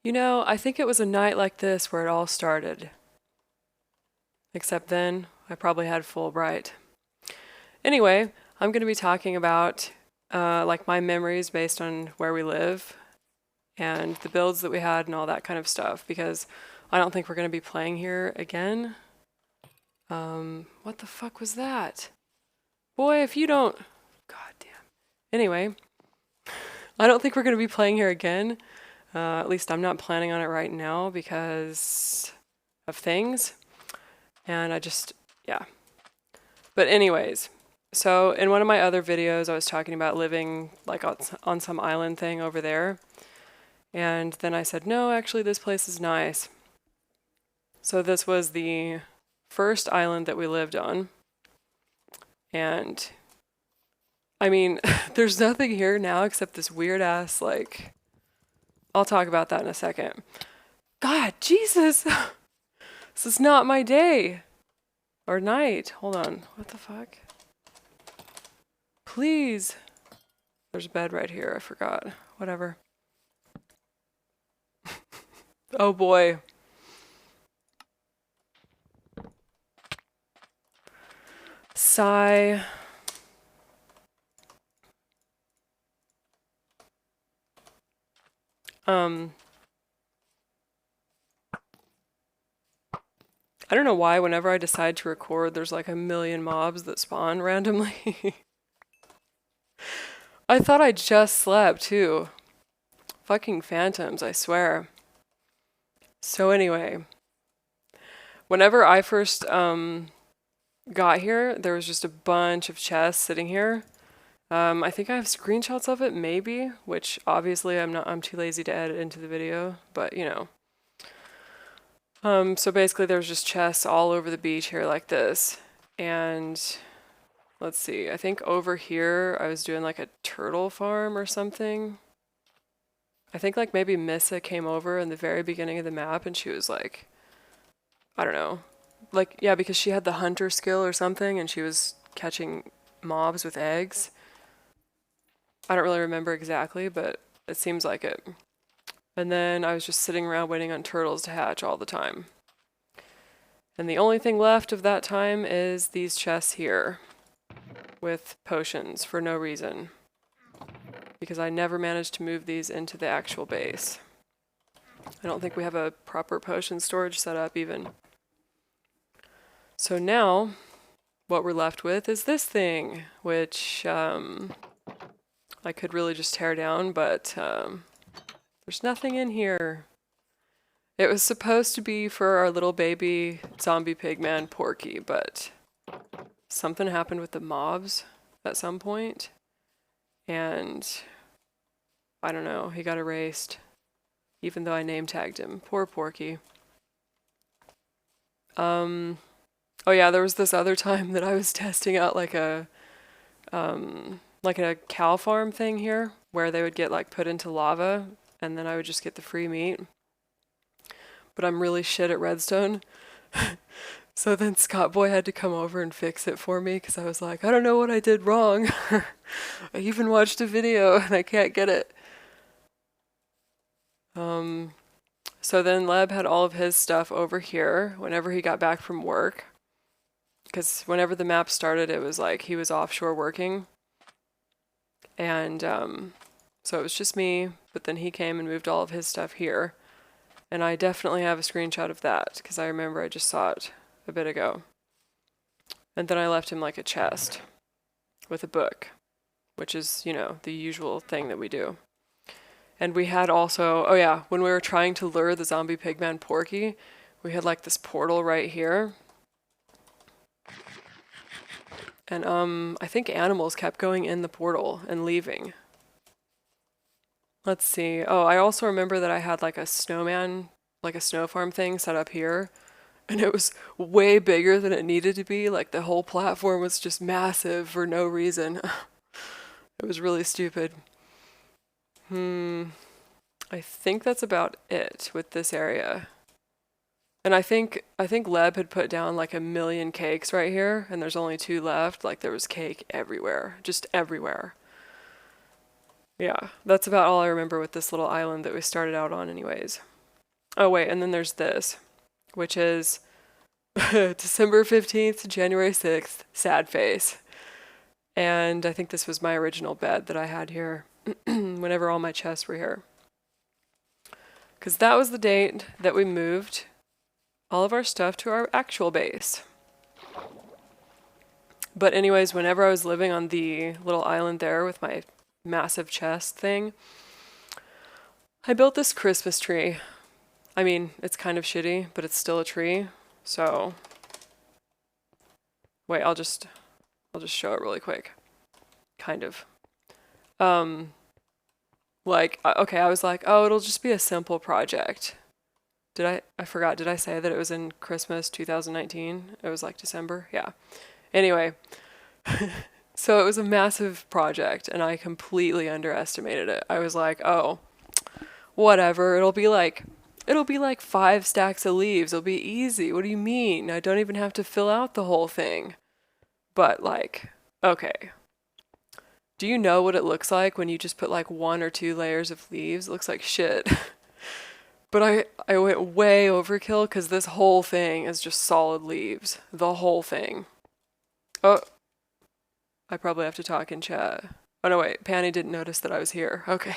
You know, I think it was a night like this where it all started. Except then, I probably had Fulbright. Anyway, I'm going to be talking about like my memories based on where we live and the builds that we had and all that kind of stuff because I don't think we're going to be playing here again. What the fuck was that? Boy, if you don't... God damn. Anyway, I don't think we're going to be playing here again. At least I'm not planning on it right now because of things. And I just, yeah. But anyways, so in one of my other videos, I was talking about living like on some island thing over there. And then I said, no, actually this place is nice. So this was the first island that we lived on. And I mean, there's nothing here now except this weird ass, like, I'll talk about that in a second. God, Jesus! This is not my day. Or night. Hold on. What the fuck? Please. There's a bed right here. I forgot. Whatever. Oh boy. Sigh. I don't know why whenever I decide to record, there's like a million mobs that spawn randomly. I thought I just slept too. Fucking phantoms, I swear. So anyway, whenever I first got here, there was just a bunch of chests sitting here. I think I have screenshots of it, maybe, which obviously I'm too lazy to edit into the video, but you know. So basically there's just chests all over the beach here like this. And let's see, I think over here I was doing like a turtle farm or something. I think like maybe Missa came over in the very beginning of the map and she was like, I don't know. Like, yeah, because she had the hunter skill or something and she was catching mobs with eggs. I don't really remember exactly, but it seems like it. And then I was just sitting around waiting on turtles to hatch all the time. And the only thing left of that time is these chests here with potions for no reason. Because I never managed to move these into the actual base. I don't think we have a proper potion storage set up even. So now, what we're left with is this thing, which I could really just tear down, but there's nothing in here. It was supposed to be for our little baby zombie pigman Porky, but something happened with the mobs at some point, and I don't know, he got erased, even though I name tagged him. Poor Porky. Oh yeah, there was this other time that I was testing out like a cow farm thing here, where they would get like put into lava, and then I would just get the free meat. But I'm really shit at redstone. So then Scott Boy had to come over and fix it for me because I was like, I don't know what I did wrong. I even watched a video and I can't get it. So then Leb had all of his stuff over here whenever he got back from work. Because whenever the map started, it was like he was offshore working. And so it was just me, but then he came and moved all of his stuff here. And I definitely have a screenshot of that because I remember I just saw it a bit ago. And then I left him like a chest with a book, which is, you know, the usual thing that we do. And we had also, oh yeah, when we were trying to lure the zombie pigman Porky, we had like this portal right here. And I think animals kept going in the portal and leaving. Let's see. Oh, I also remember that I had like a snowman, like a snow farm thing set up here. And it was way bigger than it needed to be. Like the whole platform was just massive for no reason. It was really stupid. I think that's about it with this area. And I think Leb had put down like a million cakes right here, and there's only 2 left. Like there was cake everywhere, just everywhere. Yeah, that's about all I remember with this little island that we started out on anyways. Oh wait, and then there's this, which is December 15th to January 6th, sad face. And I think this was my original bed that I had here whenever all my chests were here. Because that was the date that we moved all of our stuff to our actual base. But anyways, whenever I was living on the little island there with my massive chest thing, I built this Christmas tree. I mean, it's kind of shitty, but it's still a tree. So, wait, I'll just show it really quick. Kind of. Okay, I was like, oh, it'll just be a simple project. I forgot, did I say that it was in Christmas 2019? It was like December? Yeah. Anyway, so it was a massive project and I completely underestimated it. I was like, oh, whatever, it'll be like 5 stacks of leaves. It'll be easy. What do you mean? I don't even have to fill out the whole thing. But like, okay. Do you know what it looks like when you just put like 1 or 2 layers of leaves? It looks like shit. But I went way overkill because this whole thing is just solid leaves. The whole thing. Oh, I probably have to talk in chat. Oh no, wait, Panny didn't notice that I was here. Okay.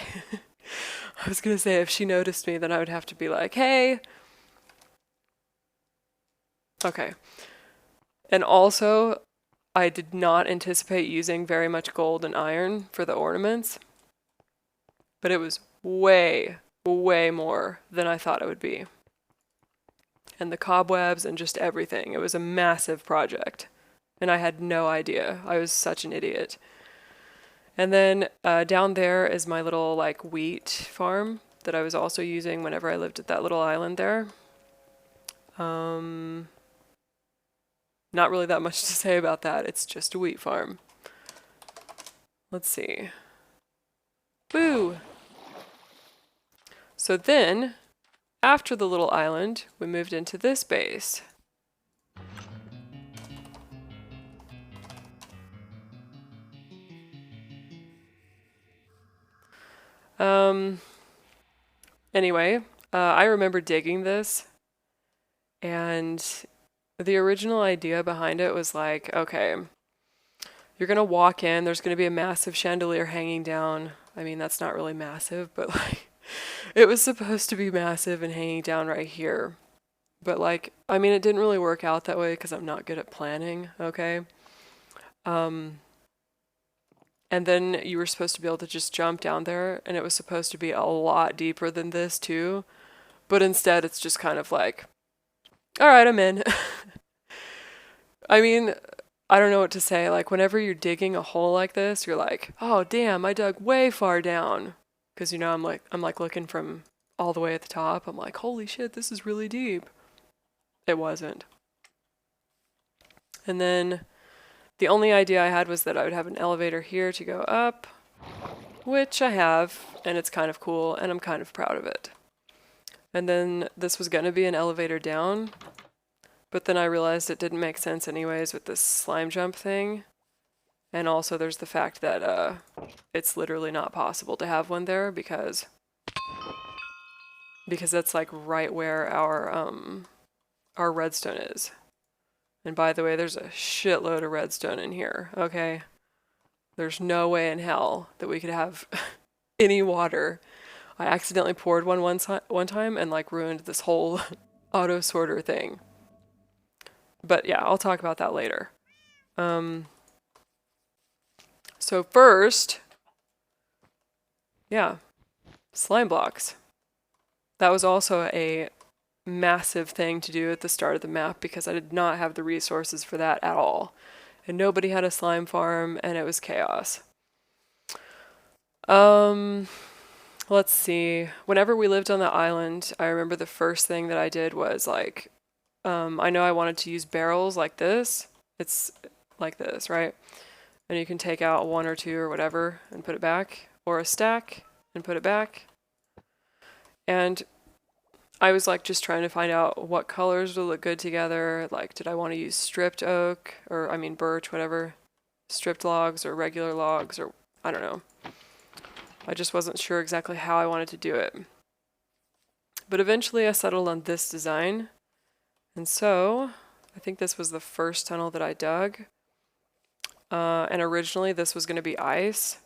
I was gonna say if she noticed me, then I would have to be like, hey. Okay. And also, I did not anticipate using very much gold and iron for the ornaments, but it was way, way more than I thought it would be. And the cobwebs and just everything. It was a massive project. And I had no idea. I was such an idiot. And then down there is my little like wheat farm that I was also using whenever I lived at that little island there. Not really that much to say about that. It's just a wheat farm. Let's see. Boo! So then, after the little island, we moved into this base. Anyway, I remember digging this, and the original idea behind it was like, okay, you're gonna walk in, there's gonna be a massive chandelier hanging down. I mean, that's not really massive, but like, it was supposed to be massive and hanging down right here. But like, I mean, it didn't really work out that way because I'm not good at planning, okay? And then you were supposed to be able to just jump down there, and it was supposed to be a lot deeper than this too. But instead, it's just kind of like, all right, I'm in. I mean, I don't know what to say. Like, whenever you're digging a hole like this, you're like, oh, damn, I dug way far down. Because, you know, I'm like looking from all the way at the top. I'm like, holy shit, this is really deep. It wasn't. And then the only idea I had was that I would have an elevator here to go up, which I have, and it's kind of cool, and I'm kind of proud of it. And then this was going to be an elevator down, but then I realized it didn't make sense anyways with this slime jump thing. And also there's the fact that it's literally not possible to have one there because that's like right where our redstone is. And by the way, there's a shitload of redstone in here, okay? There's no way in hell that we could have any water. I accidentally poured one time and like ruined this whole auto sorter thing. But yeah, I'll talk about that later. So first, yeah, slime blocks. That was also a massive thing to do at the start of the map because I did not have the resources for that at all. And nobody had a slime farm and it was chaos. Let's see. Whenever we lived on the island, I remember the first thing that I did was like, I know I wanted to use barrels like this. It's like this, right? And you can take out 1 or 2 or whatever and put it back, or a stack and put it back. And I was like just trying to find out what colors would look good together. Like, did I want to use stripped oak or I mean birch, whatever, stripped logs or regular logs, or I don't know. I just wasn't sure exactly how I wanted to do it. But eventually I settled on this design. And so I think this was the first tunnel that I dug. And originally this was going to be ice.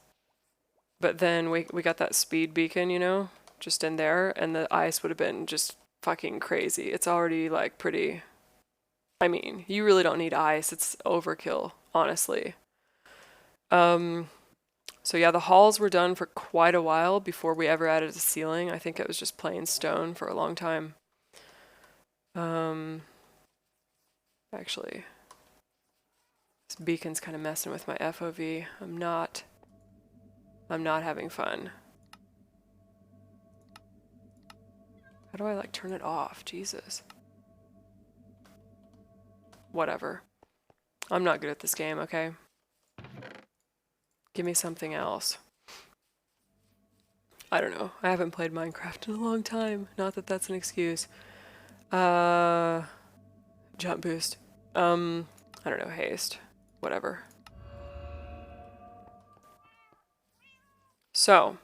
But then we got that speed beacon, you know, just in there. And the ice would have been just fucking crazy. It's already like pretty... I mean, you really don't need ice. It's overkill, honestly. So yeah, the halls were done for quite a while before we ever added a ceiling. I think it was just plain stone for a long time. Actually, this beacon's kind of messing with my FOV. I'm not having fun. How do I like turn it off? Jesus. Whatever. I'm not good at this game, okay? Give me something else. I don't know. I haven't played Minecraft in a long time. Not that that's an excuse. Jump boost. I don't know, haste. Whatever. So,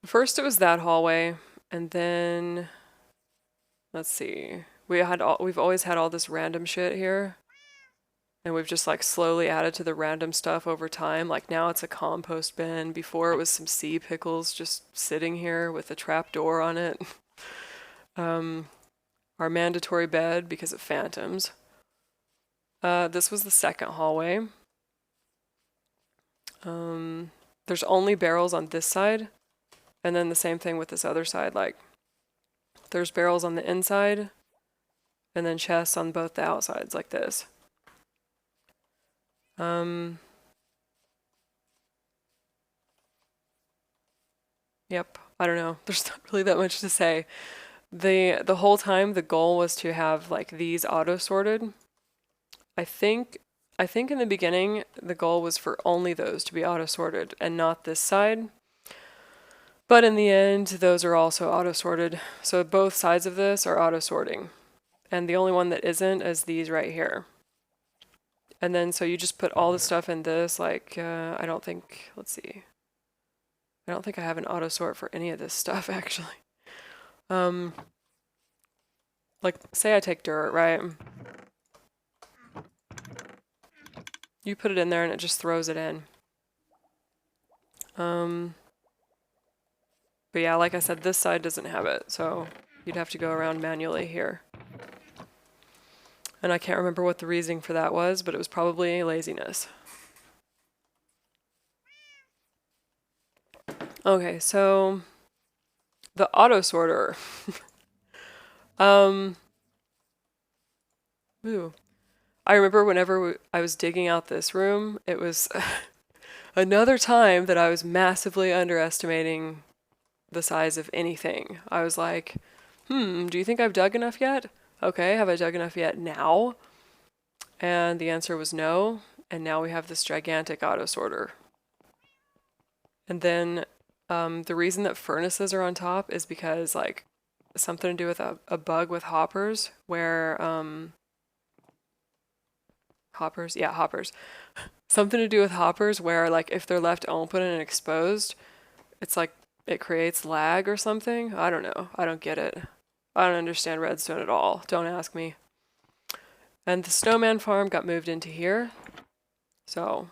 first it was that hallway, and then let's see. We've always had all this random shit here. And we've just like slowly added to the random stuff over time. Like now it's a compost bin. Before it was some sea pickles just sitting here with a trap door on it. Our mandatory bed because of phantoms. This was the second hallway. There's only barrels on this side. And then the same thing with this other side. Like there's barrels on the inside. And then chests on both the outsides like this. Yep, I don't know. There's not really that much to say. The whole time the goal was to have like these auto sorted. I think in the beginning the goal was for only those to be auto sorted and not this side. But in the end those are also auto sorted. So both sides of this are auto sorting. And the only one that isn't is these right here. And then so you just put all the stuff in this, like I don't think, let's see. I don't think I have an auto sort for any of this stuff actually. Like say I take dirt, right? You put it in there and it just throws it in. But yeah, like I said, this side doesn't have it, so you'd have to go around manually here. And I can't remember what the reasoning for that was, but it was probably laziness. Okay, so the auto sorter. Ooh. I remember whenever I was digging out this room, it was another time that I was massively underestimating the size of anything. I was like, do you think I've dug enough yet? Okay, have I dug enough yet now? And the answer was no, and now we have this gigantic auto sorter. And then the reason that furnaces are on top is because like something to do with a bug with hoppers where hoppers, yeah, hoppers. Something to do with hoppers where like if they're left open and exposed, it's like it creates lag or something. I don't know. I don't get it. I don't understand redstone at all. Don't ask me. And the snowman farm got moved into here. So,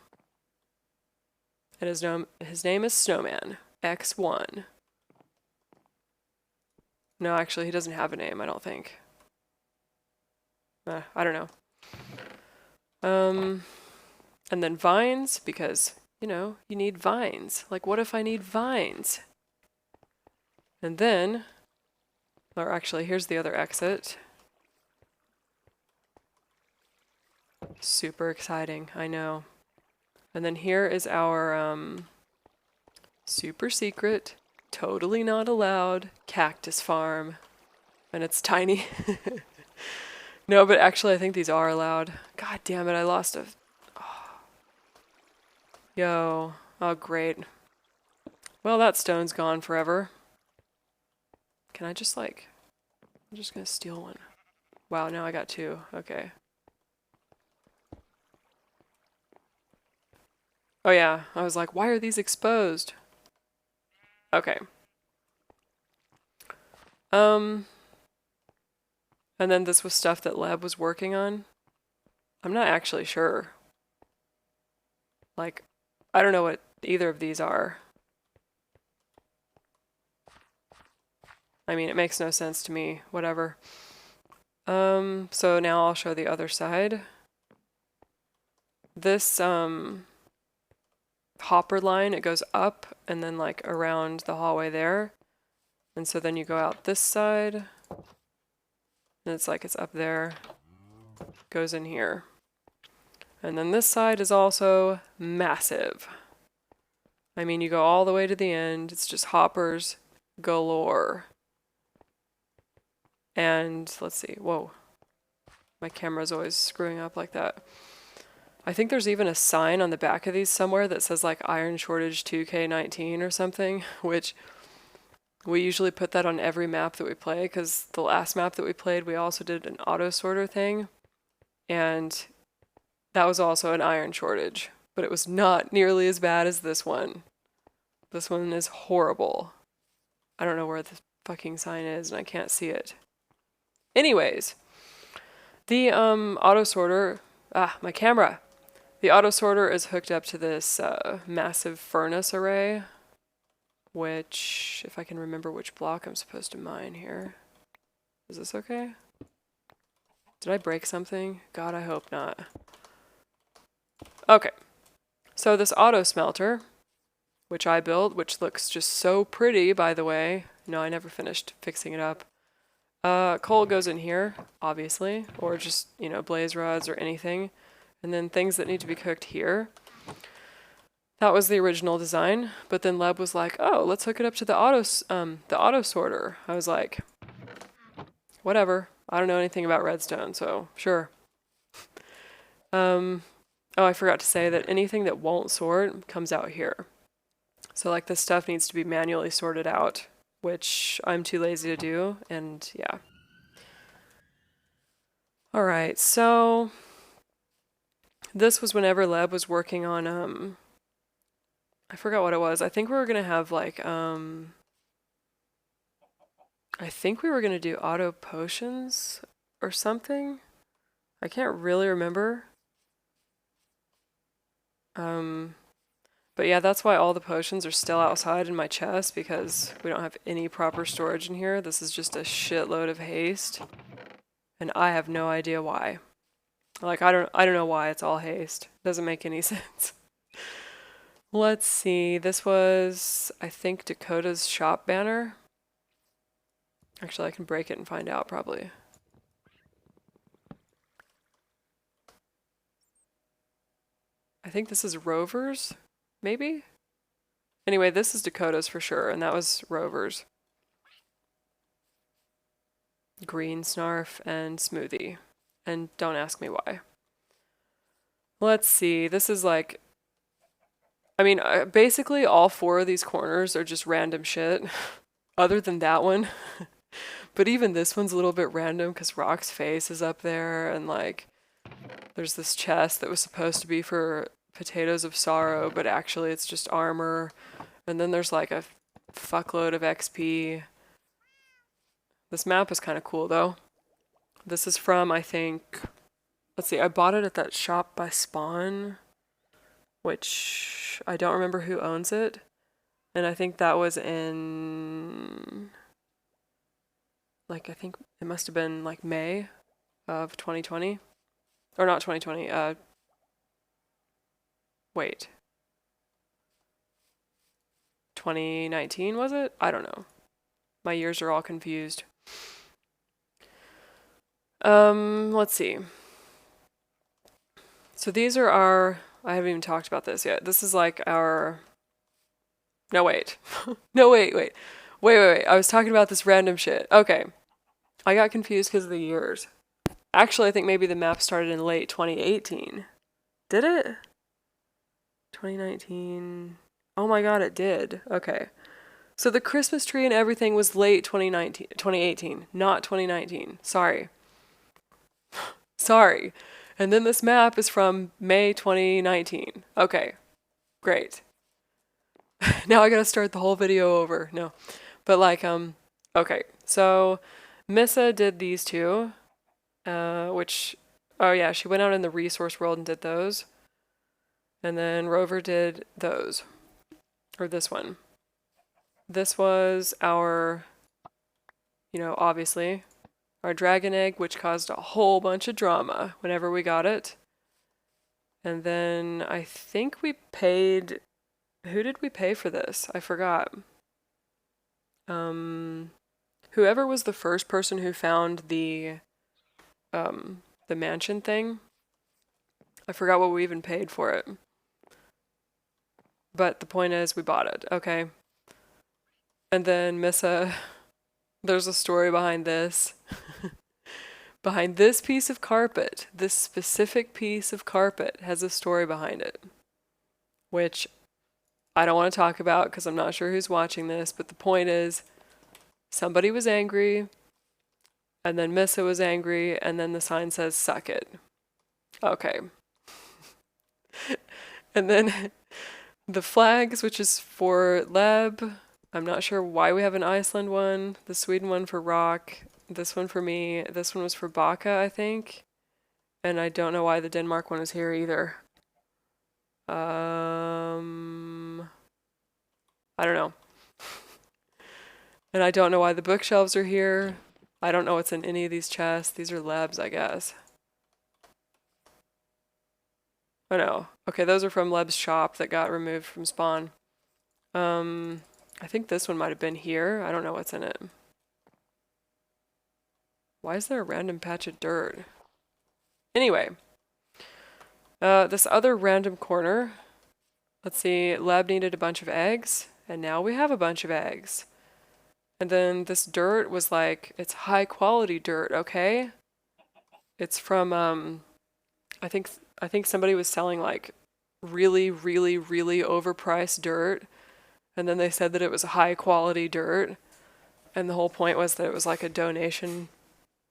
and his name is Snowman X1. No, actually, he doesn't have a name, I don't think. I don't know. And then vines, because, you know, you need vines. Like, what if I need vines? And then, or actually, here's the other exit. Super exciting, I know. And then here is our super secret, totally not allowed cactus farm. And it's tiny. No, but actually I think these are allowed. God damn it, I lost a... Oh. Yo. Oh, great. Well, that stone's gone forever. Can I just like... I'm just gonna steal one. Wow, now I got two. Okay. Oh yeah, I was like, why are these exposed? Okay. Um, and then this was stuff that Leb was working on. I'm not actually sure. Like, I don't know what either of these are. I mean, it makes no sense to me, whatever. So now I'll show the other side. This, hopper line, it goes up and then like around the hallway there. And so then you go out this side. And it's like it's up there. Goes in here. And then this side is also massive. I mean, you go all the way to the end. It's just hoppers galore. And let's see. Whoa. My camera's always screwing up like that. I think there's even a sign on the back of these somewhere that says like iron shortage 2K19 or something, which we usually put that on every map that we play because the last map that we played, we also did an auto sorter thing. And that was also an iron shortage, but it was not nearly as bad as this one. This one is horrible. I don't know where the fucking sign is and I can't see it. Anyways, the auto sorter, my camera. The auto sorter is hooked up to this massive furnace array, which, if I can remember which block I'm supposed to mine here. Is this okay? Did I break something? God, I hope not. Okay, so this auto smelter, which I built, which looks just so pretty, by the way. No, I never finished fixing it up. Coal goes in here, obviously, or just, you know, blaze rods or anything. And then things that need to be cooked here. That was the original design, but then Leb was like, "Oh, let's hook it up to the auto sorter." I was like, "Whatever. I don't know anything about redstone, so sure." Oh, I forgot to say that anything that won't sort comes out here. So like this stuff needs to be manually sorted out, which I'm too lazy to do, and yeah. All right, so this was whenever Leb was working on I forgot what it was. I think we were gonna have like I think we were gonna do auto potions or something. I can't really remember. But yeah, that's why all the potions are still outside in my chest because we don't have any proper storage in here. This is just a shitload of haste. And I have no idea why. Like I don't know why it's all haste. Doesn't make any sense. Let's see. This was, I think, Dakota's shop banner. Actually, I can break it and find out probably. I think this is Rover's, maybe? Anyway, this is Dakota's for sure, and that was Rover's. Green Snarf and Smoothie. And don't ask me why. Let's see. This is like, I mean, basically all four of these corners are just random shit, other than that one. But even this one's a little bit random because Rock's face is up there, and like, there's this chest that was supposed to be for potatoes of sorrow, but actually it's just armor. And then there's like a fuckload of XP. This map is kind of cool though. This is from, I think, let's see, I bought it at that shop by Spawn, which I don't remember who owns it. And I think that was in, like, I think it must have been like May of 2020. Or not 2020, wait. 2019 was it? I don't know. My years are all confused. Let's see. So these are our, I haven't even talked about this yet. This is like our, no wait. No wait. I was talking about this random shit. Okay. I got confused because of the years. Actually, I think maybe the map started in late 2018. Did it? 2019. Oh my god, it did. Okay. So the Christmas tree and everything was late 2018, not 2019. Sorry. Sorry. And then this map is from May 2019. Okay. Great. Now I gotta start the whole video over. No. But like, Okay, so Missa did these two, which, oh yeah, she went out in the resource world and did those. And then Rover did those, or this one. This was our, obviously, our dragon egg, which caused a whole bunch of drama whenever we got it. And then I think we paid, who did we pay for this? I forgot. Whoever was the first person who found the mansion thing. I forgot what we even paid for it. But the point is, we bought it, okay? And then Missa, there's a story behind this. Behind this piece of carpet, this specific piece of carpet has a story behind it, which I don't want to talk about because I'm not sure who's watching this, but the point is, somebody was angry, and then Missa was angry, and then the sign says, suck it. Okay. And then the flags, which is for lebh. I'm not sure why we have an Iceland one, the Sweden one for rock, this one for me, this one was for Baka, I think. And I don't know why the Denmark one is here either. I don't know. And I don't know why the bookshelves are here. I don't know what's in any of these chests. These are lebhs, I guess. Oh no. Okay, those are from Leb's shop that got removed from spawn. I think this one might have been here. I don't know what's in it. Why is there a random patch of dirt? Anyway. This other random corner. Let's see. Leb needed a bunch of eggs. And now we have a bunch of eggs. And then this dirt was like, it's high quality dirt, okay? It's from, I think somebody was selling like really, really, really overpriced dirt. And then they said that it was high quality dirt. And the whole point was that it was like a donation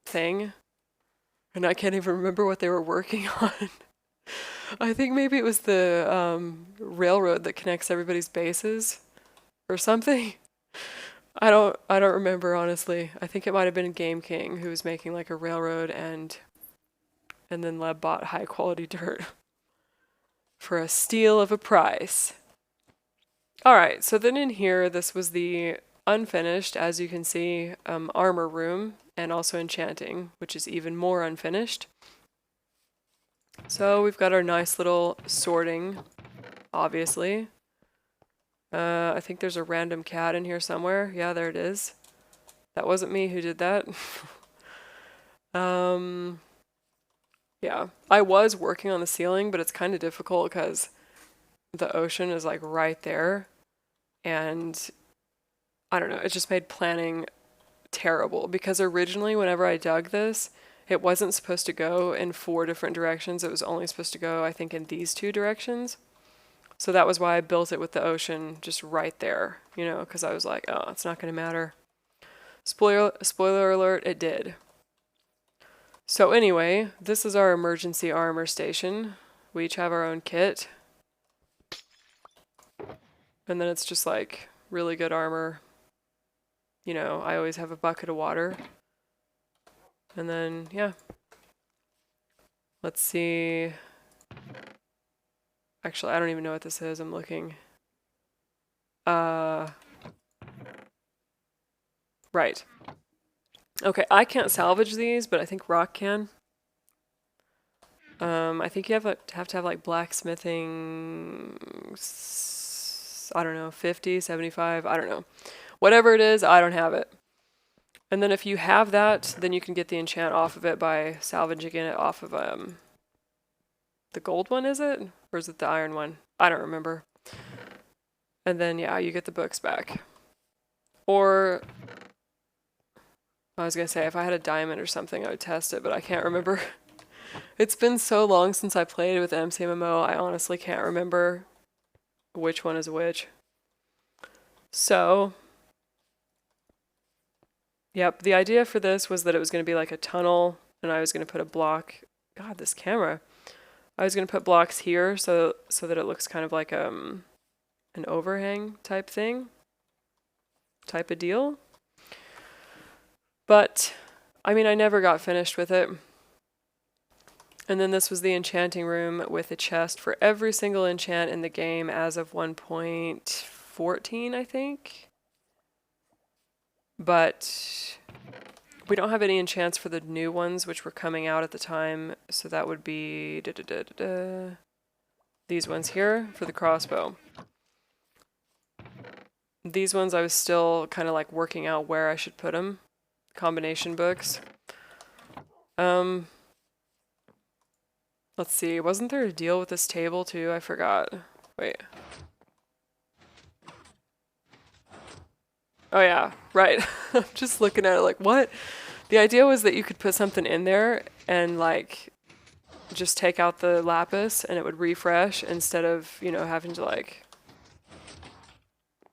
thing. And I can't even remember what they were working on. I think maybe it was the railroad that connects everybody's bases or something. I don't remember, honestly. I think it might have been Game King who was making like a railroad, and then Leb bought high quality dirt for a steal of a price. Alright, so then in here, this was the unfinished, as you can see, armor room, and also enchanting, which is even more unfinished. So we've got our nice little sorting, obviously. I think there's a random cat in here somewhere. Yeah, there it is. That wasn't me who did that. Yeah, I was working on the ceiling, but it's kind of difficult because the ocean is like right there. And I don't know, it just made planning terrible because originally whenever I dug this, it wasn't supposed to go in 4 different directions. It was only supposed to go, I think, in these 2 directions. So that was why I built it with the ocean just right there, because I was like, oh, it's not going to matter. Spoiler alert, it did. So anyway, this is our emergency armor station. We each have our own kit. And then it's just like really good armor. I always have a bucket of water. And then, yeah. Let's see. Actually, I don't even know what this is. I'm looking. Right. Okay, I can't salvage these, but I think Rock can. I think you have to have like blacksmithing, I don't know, 50, 75, I don't know. Whatever it is, I don't have it. And then if you have that, then you can get the enchant off of it by salvaging it off of the gold one, is it? Or is it the iron one? I don't remember. And then, yeah, you get the books back. Or, I was going to say, if I had a diamond or something, I would test it, but I can't remember. It's been so long since I played with MCMMO, I honestly can't remember which one is which. So, yep, the idea for this was that it was going to be like a tunnel, and I was going to put a block. God, this camera. I was going to put blocks here so that it looks kind of like an overhang type thing. Type of deal. But, I mean, I never got finished with it. And then this was the enchanting room with a chest for every single enchant in the game as of 1.14, I think. But we don't have any enchants for the new ones, which were coming out at the time. So that would be these ones here for the crossbow. These ones I was still kind of like working out where I should put them. Combination books. Let's see, wasn't there a deal with this table too? I forgot. Wait. Oh yeah, right. I'm just looking at it like, what? The idea was that you could put something in there and like just take out the lapis and it would refresh instead of, you know, having to like,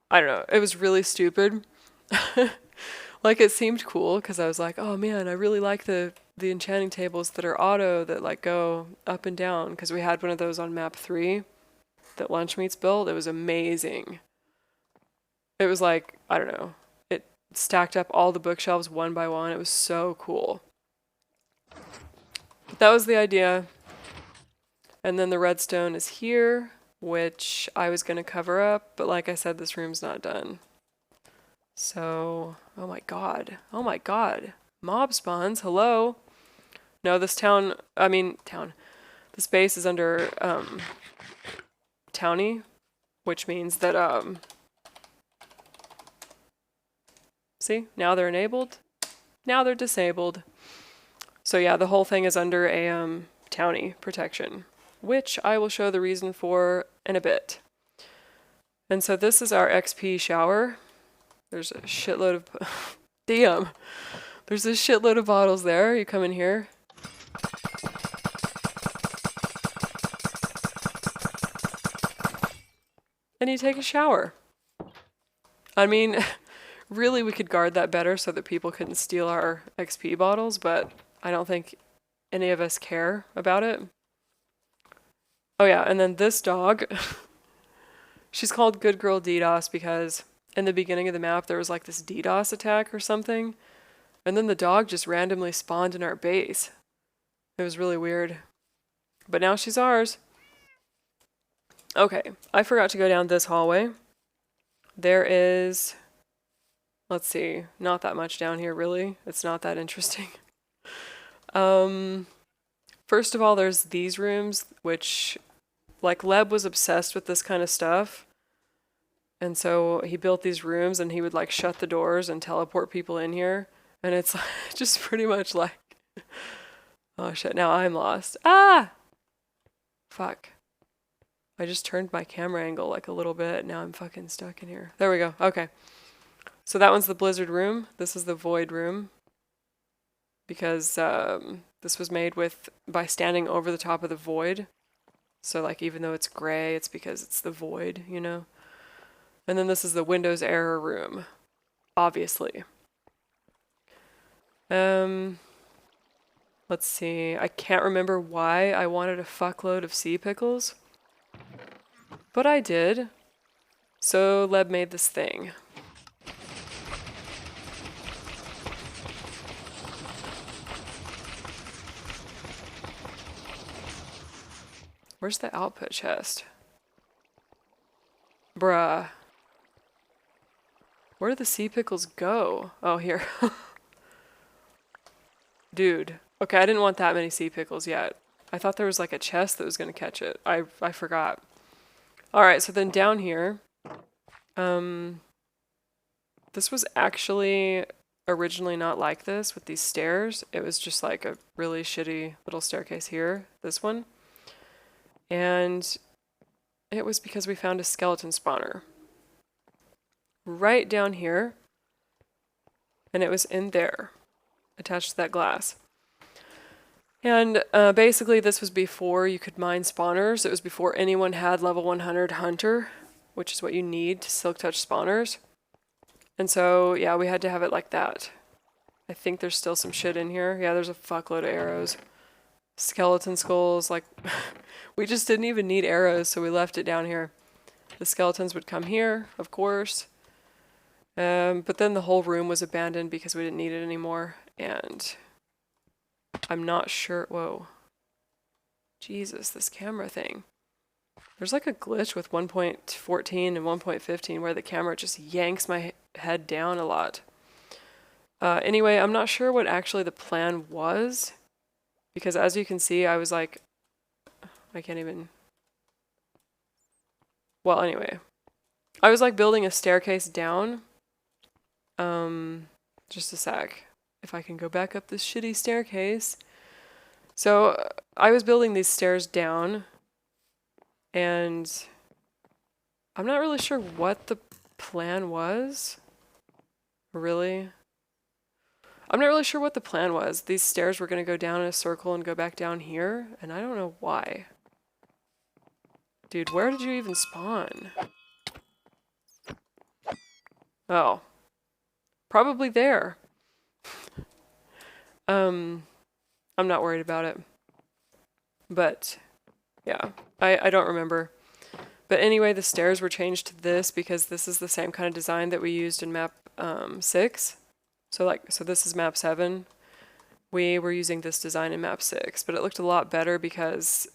I don't know. It was really stupid. Like it seemed cool because I was like, oh man, I really like the enchanting tables that are auto that like go up and down because we had one of those on map 3 that Lunchmeat's built. It was amazing. It was like, I don't know, it stacked up all the bookshelves one by one. It was so cool. But that was the idea. And then the redstone is here, which I was going to cover up, but like I said, this room's not done. So, oh my god. Oh my god. Mob spawns, hello? No, this town, this base is under, townie, which means that, see, now they're enabled, now they're disabled. So yeah, the whole thing is under a, townie protection, which I will show the reason for in a bit. And so this is our XP shower. There's a shitload of, damn, there's a shitload of bottles there. You come in here. And you take a shower. I mean, really we could guard that better so that people couldn't steal our XP bottles, but I don't think any of us care about it. Oh yeah, and then this dog, she's called Good Girl DDoS because in the beginning of the map there was like this DDoS attack or something, and then the dog just randomly spawned in our base. It was really weird. But now she's ours. Okay, I forgot to go down this hallway. There is, let's see, not that much down here really. It's not that interesting. First of all, there's these rooms, which, like, Leb was obsessed with this kind of stuff. And so he built these rooms and he would like shut the doors and teleport people in here. And it's just pretty much like, oh shit, now I'm lost. Ah! Fuck. I just turned my camera angle like a little bit. Now I'm fucking stuck in here. There we go. Okay. So that one's the blizzard room. This is the void room. Because this was made by standing over the top of the void. So like even though it's gray, it's because it's the void, you know? And then this is the Windows error room. Obviously. Let's see. I can't remember why I wanted a fuckload of sea pickles. But I did. So Leb made this thing. Where's the output chest? Bruh. Where did the sea pickles go? Oh, here. Dude. Okay, I didn't want that many sea pickles yet. I thought there was like a chest that was going to catch it. I forgot. Alright, so then down here, this was actually originally not like this with these stairs. It was just like a really shitty little staircase here, this one. And it was because we found a skeleton spawner right down here, and it was in there, attached to that glass. And basically this was before you could mine spawners. It was before anyone had level 100 hunter, which is what you need to silk touch spawners. And so, yeah, we had to have it like that. I think there's still some shit in here. Yeah, there's a fuckload of arrows. Skeleton skulls, like, we just didn't even need arrows, so we left it down here. The skeletons would come here, of course. But then the whole room was abandoned because we didn't need it anymore. And I'm not sure. Whoa. Jesus, this camera thing. There's like a glitch with 1.14 and 1.15 where the camera just yanks my head down a lot. Anyway, I'm not sure what actually the plan was. Because as you can see, I was like, I can't even. Well, anyway. I was like building a staircase down. Just a sec. If I can go back up this shitty staircase. So I was building these stairs down. And I'm not really sure what the plan was. Really? I'm not really sure what the plan was. These stairs were going to go down in a circle and go back down here. And I don't know why. Dude, where did you even spawn? Oh. Probably there. I'm not worried about it. But, yeah. I don't remember. But anyway, the stairs were changed to this because this is the same kind of design that we used in map 6. So this is map 7. We were using this design in map 6, but it looked a lot better because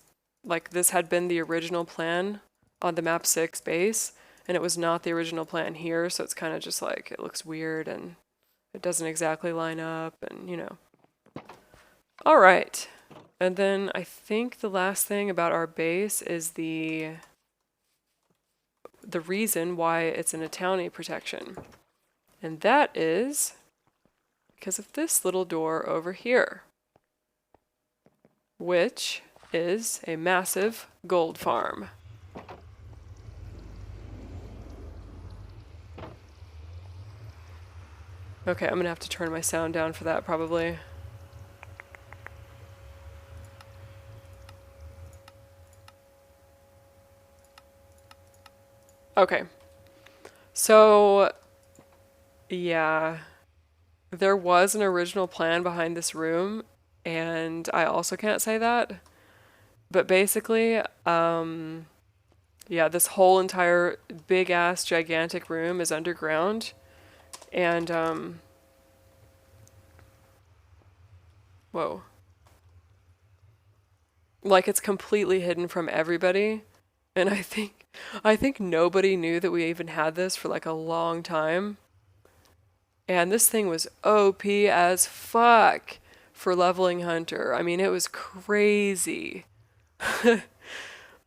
like this had been the original plan on the map 6 base, and it was not the original plan here, so it's kind of just like it looks weird and it doesn't exactly line up, and you know. All right. And then I think the last thing about our base is the reason why it's in a townie protection. And that is because of this little door over here, which is a massive gold farm. Okay, I'm gonna have to turn my sound down for that probably. Okay. So, yeah, there was an original plan behind this room, and I also can't say that. But basically, yeah, this whole entire big-ass gigantic room is underground, and, whoa. Like, it's completely hidden from everybody, and I think nobody knew that we even had this for like a long time. And this thing was OP as fuck for leveling Hunter. I mean, it was crazy.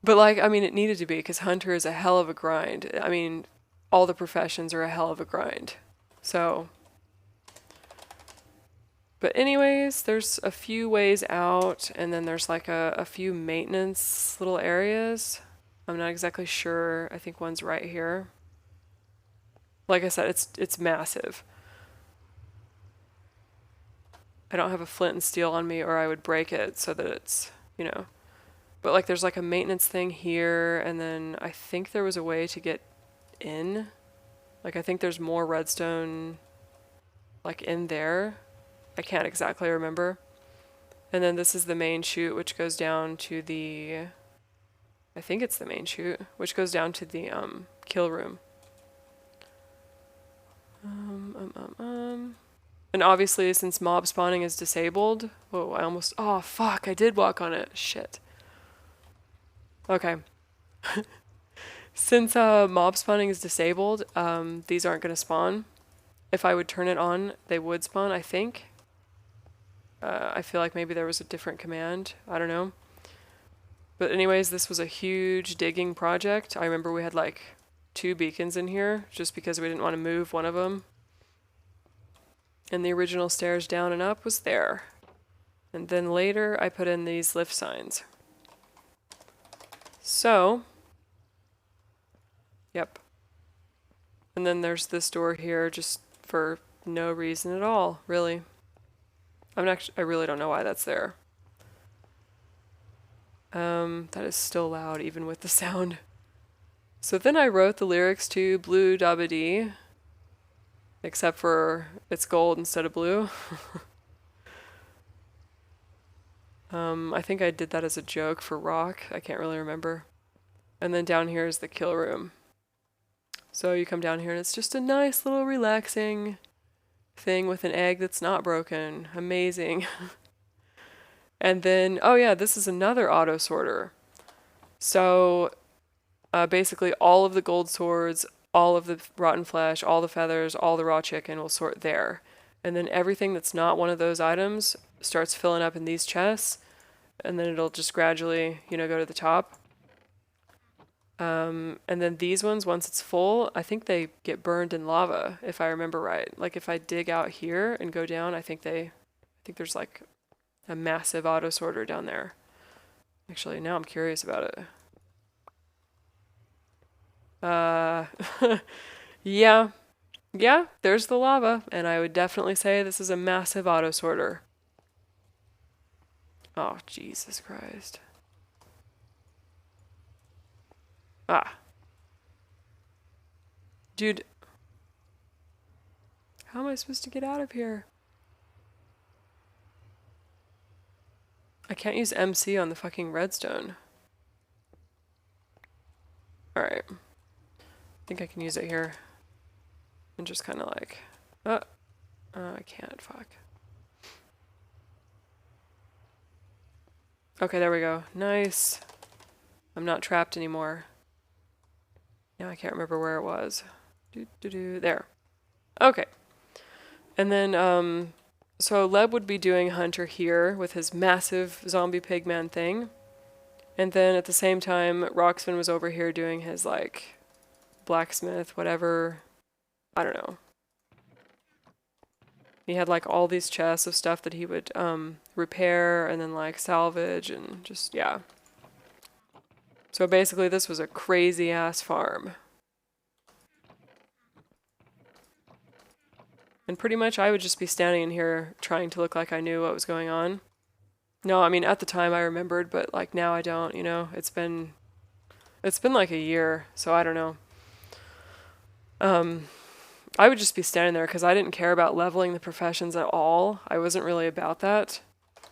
But like, I mean, it needed to be because Hunter is a hell of a grind. I mean, all the professions are a hell of a grind. So, but anyways, there's a few ways out, and then there's like a few maintenance little areas. I'm not exactly sure. I think one's right here. Like I said, it's massive. I don't have a flint and steel on me or I would break it so that it's, you know. But like there's like a maintenance thing here, and then I think there was a way to get in. Like I think there's more redstone like in there. I can't exactly remember. And then this is the main chute which goes down to the, I think it's the main chute, which goes down to the kill room. And obviously, since mob spawning is disabled... Whoa, I almost... Oh, fuck, I did walk on it. Shit. Okay. Since mob spawning is disabled, these aren't going to spawn. If I would turn it on, they would spawn, I think. I feel like maybe there was a different command. I don't know. But anyways, this was a huge digging project. I remember we had like 2 beacons in here, just because we didn't want to move one of them. And the original stairs down and up was there. And then later I put in these lift signs. So, yep. And then there's this door here just for no reason at all, really. I really don't know why that's there. That is still loud even with the sound. So then I wrote the lyrics to Blue Dabba Dee. Except for it's gold instead of blue. I think I did that as a joke for Rock. I can't really remember. And then down here is the kill room. So you come down here and it's just a nice little relaxing thing with an egg that's not broken. Amazing. And then, oh yeah, this is another auto sorter. So basically all of the gold swords, all of the rotten flesh, all the feathers, all the raw chicken will sort there. And then everything that's not one of those items starts filling up in these chests, and then it'll just gradually, you know, go to the top. And then these ones, once it's full, I think they get burned in lava, if I remember right. Like if I dig out here and go down, I think there's like a massive auto sorter down there. Actually, now I'm curious about it. Yeah, yeah, there's the lava, and I would definitely say this is a massive auto sorter. Oh, Jesus Christ. Ah. Dude. How am I supposed to get out of here? I can't use MC on the fucking redstone. Alright. I think I can use it here. And just kind of like... I can't, fuck. Okay, there we go. Nice. I'm not trapped anymore. Now I can't remember where it was. There. Okay. And then, so Leb would be doing Hunter here with his massive zombie pigman thing. And then at the same time, Roxman was over here doing his, like, blacksmith, whatever. I don't know. He had, like, all these chests of stuff that he would repair and then, like, salvage and just, yeah. So basically this was a crazy-ass farm. And pretty much I would just be standing in here trying to look like I knew what was going on. No, I mean, at the time I remembered, but, like, now I don't, you know? It's been like a year, so I don't know. I would just be standing there because I didn't care about leveling the professions at all. I wasn't really about that.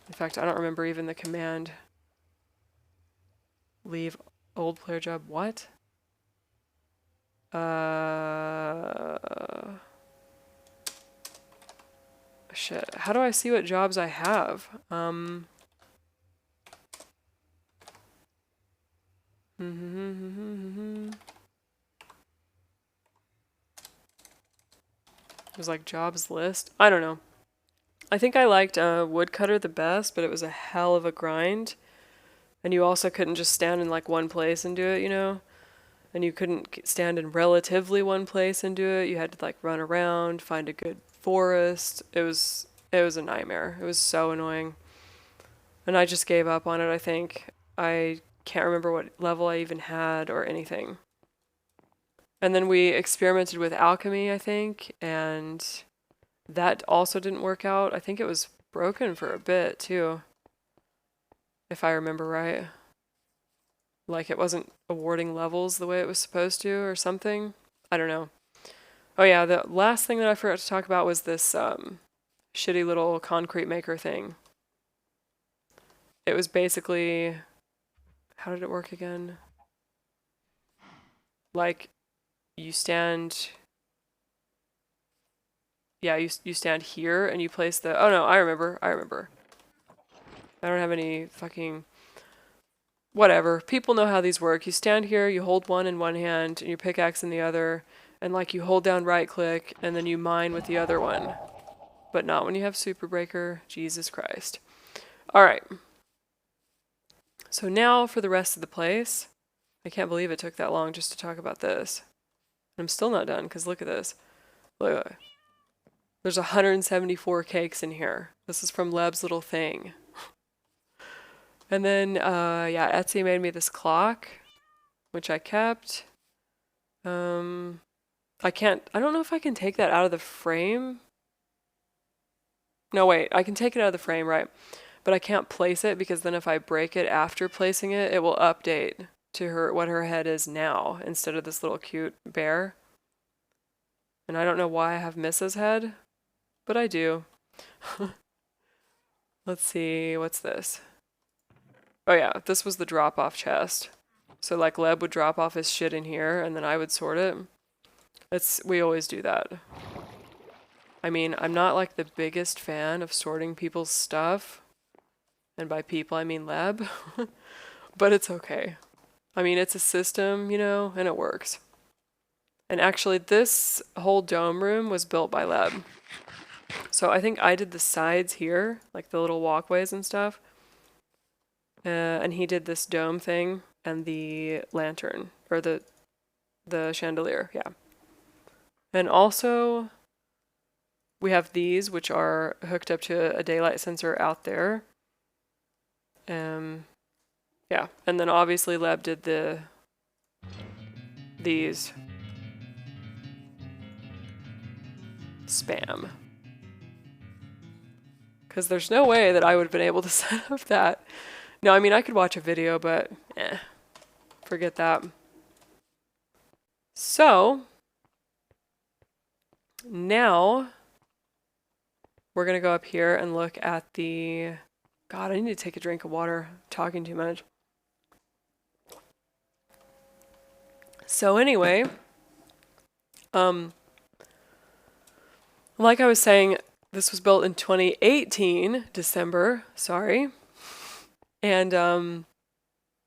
In fact, I don't remember even the command. Leave old player job. What? Shit. How do I see what jobs I have? There's like jobs list. I don't know. I think I liked woodcutter the best, but it was a hell of a grind. And you also couldn't just stand in like one place and do it, you know? And you couldn't stand in relatively one place and do it. You had to like run around, find a good forest. It was a nightmare. It was so annoying. And I just gave up on it, I think. I can't remember what level I even had or anything. And then we experimented with alchemy, I think, and that also didn't work out. I think it was broken for a bit, too, if I remember right. Like, it wasn't awarding levels the way it was supposed to or something. I don't know. Oh yeah, the last thing that I forgot to talk about was this shitty little concrete maker thing. It was basically... How did it work again? Like... You stand, yeah, you stand here and you place the, oh no, I remember. I don't have any fucking, whatever. People know how these work. You stand here, you hold one in one hand and your pickaxe in the other, and like you hold down right click and then you mine with the other one. But not when you have Super Breaker. Jesus Christ. Alright. So now for the rest of the place. I can't believe it took that long just to talk about this. I'm still not done, because look at this. Look. There's 174 cakes in here. This is from Leb's little thing. And then, yeah, Etsy made me this clock, which I kept. I don't know if I can take that out of the frame. No, wait, I can take it out of the frame, right? But I can't place it, because then if I break it after placing it, it will update to her what her head is now instead of this little cute bear. And I don't know why I have Mrs. head, but I do. Let's see, what's this? Oh yeah, this was the drop-off chest. So like Leb would drop off his shit in here and then I would sort it. We always do that. I mean, I'm not like the biggest fan of sorting people's stuff. And by people, I mean lebh. But it's okay. I mean, it's a system, you know, and it works. And actually, this whole dome room was built by lebh. So I think I did the sides here, like the little walkways and stuff. And he did this dome thing and the lantern, or the chandelier, yeah. And also, we have these, which are hooked up to a daylight sensor out there. Yeah, and then obviously lebh did these. Spam. Because there's no way that I would have been able to set up that. No, I mean, I could watch a video, but forget that. So, now we're going to go up here and look at the... God, I need to take a drink of water. I'm talking too much. So anyway, like I was saying, this was built in 2018, December, sorry. And I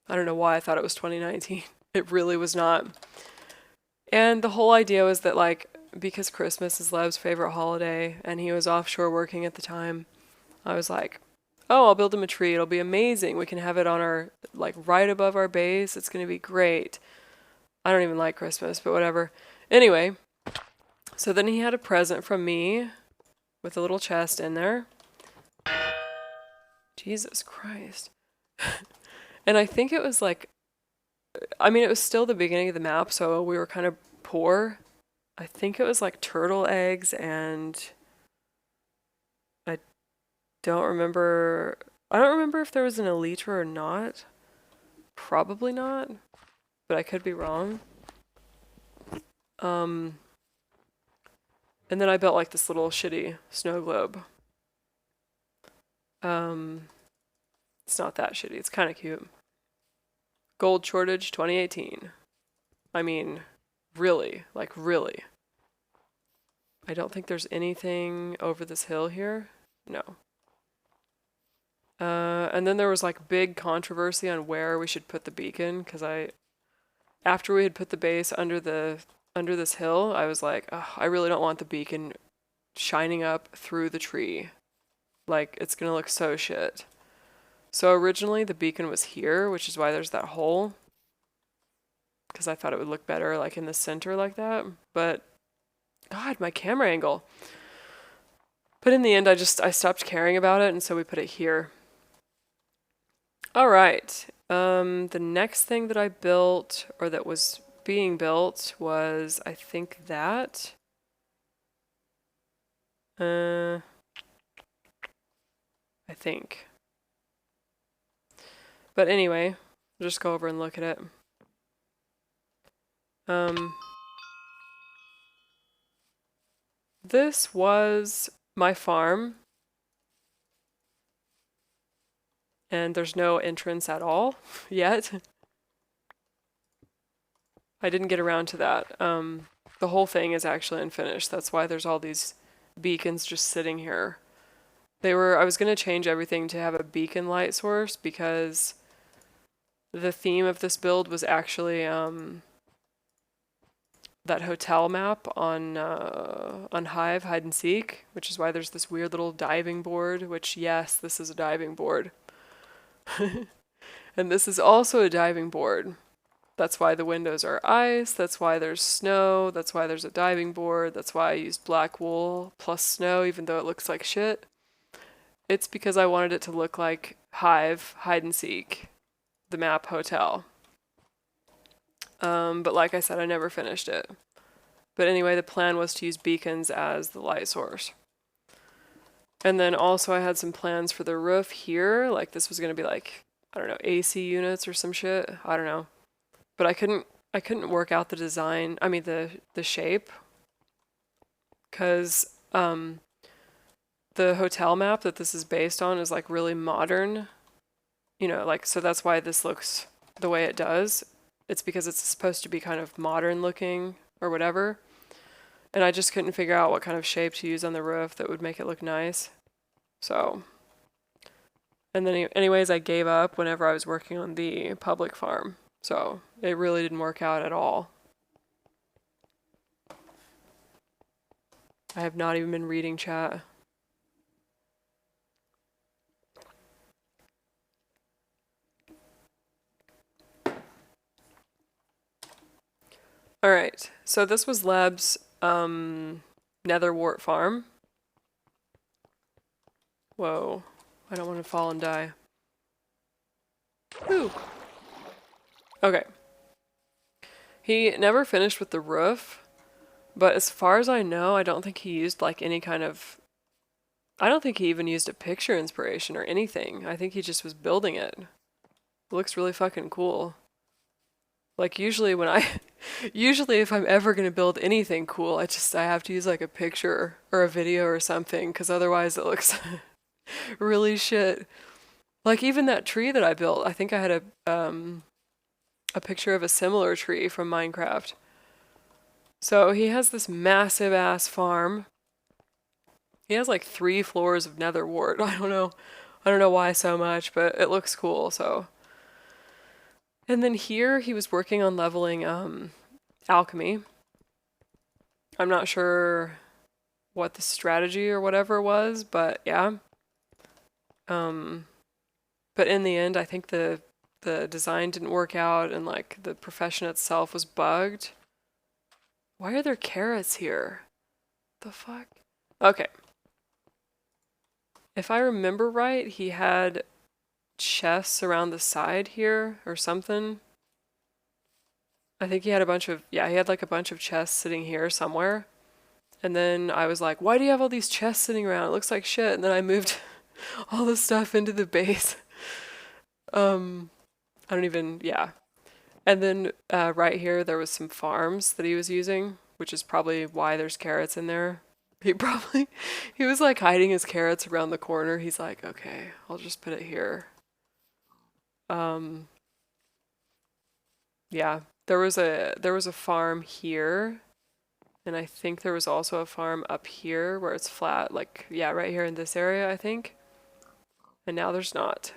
don't know why I thought it was 2019. It really was not. And the whole idea was that, like, because Christmas is lebh's favorite holiday and he was offshore working at the time, I was like, oh, I'll build him a tree. It'll be amazing. We can have it on our, like, right above our base. It's going to be great. I don't even like Christmas, but whatever. Anyway, so then he had a present from me with a little chest in there. Jesus Christ. And I think it was like, I mean, it was still the beginning of the map, so we were kind of poor. I think it was like turtle eggs, and I don't remember if there was an elytra or not. Probably not, but I could be wrong. And then I built like this little shitty snow globe. It's not that shitty. It's kind of cute. Gold shortage 2018. I mean, really, like really. I don't think there's anything over this hill here. No. And then there was like big controversy on where we should put the beacon, because after we had put the base under this hill, I was like, oh, I really don't want the beacon shining up through the tree. Like, it's gonna look so shit. So originally the beacon was here, which is why there's that hole, because I thought it would look better like in the center like that. But God, my camera angle. But in the end, I stopped caring about it, and so we put it here. All right. The next thing that I built, or that was being built, was, I think, that. I think. But anyway, I'll just go over and look at it. This was my farm. And there's no entrance at all yet. I didn't get around to that. The whole thing is actually unfinished. That's why there's all these beacons just sitting here. I was going to change everything to have a beacon light source, because the theme of this build was actually that hotel map on Hive, Hide and Seek, which is why there's this weird little diving board, which, yes, this is a diving board. And this is also a diving board. That's why the windows are ice, that's why there's snow, that's why there's a diving board, that's why I used black wool plus snow, even though it looks like shit. It's because I wanted it to look like Hive, Hide and Seek, the map hotel. But like I said, I never finished it. But anyway, the plan was to use beacons as the light source. And then also I had some plans for the roof here. Like, this was going to be like, I don't know, AC units or some shit. I don't know. But I couldn't work out the design, I mean the shape. Because the hotel map that this is based on is like really modern. You know, like, so that's why this looks the way it does. It's because it's supposed to be kind of modern looking or whatever. And I just couldn't figure out what kind of shape to use on the roof that would make it look nice. So, and then anyways, I gave up whenever I was working on the public farm. So it really didn't work out at all. I have not even been reading chat. All right, so this was lebh's Nether Wart farm. Whoa, I don't want to fall and die. Whew. Okay. He never finished with the roof, but as far as I know, I don't think he used like any kind of... I don't think he even used a picture inspiration or anything. I think he just was building it. It looks really fucking cool. Like usually when usually if I'm ever gonna build anything cool, I have to use like a picture or a video or something, because otherwise it looks really shit. Like even that tree that I built, I think I had a picture of a similar tree from Minecraft. So he has this massive ass farm. He has like 3 floors of nether wart. I don't know why so much, but it looks cool, so. And then here he was working on leveling alchemy. I'm not sure what the strategy or whatever was, but yeah. But in the end, I think the design didn't work out, and like the profession itself was bugged. Why are there carrots here? The fuck? Okay. If I remember right, he had chests around the side here or something. I think he had he had like a bunch of chests sitting here somewhere. And then I was like, why do you have all these chests sitting around? It looks like shit. And then I moved all the stuff into the base. I don't even, yeah. And then right here, there was some farms that he was using, which is probably why there's carrots in there. He was like hiding his carrots around the corner. He's like, okay, I'll just put it here. Yeah, there was a farm here, and I think there was also a farm up here where it's flat, like, yeah, right here in this area, I think. And now there's not.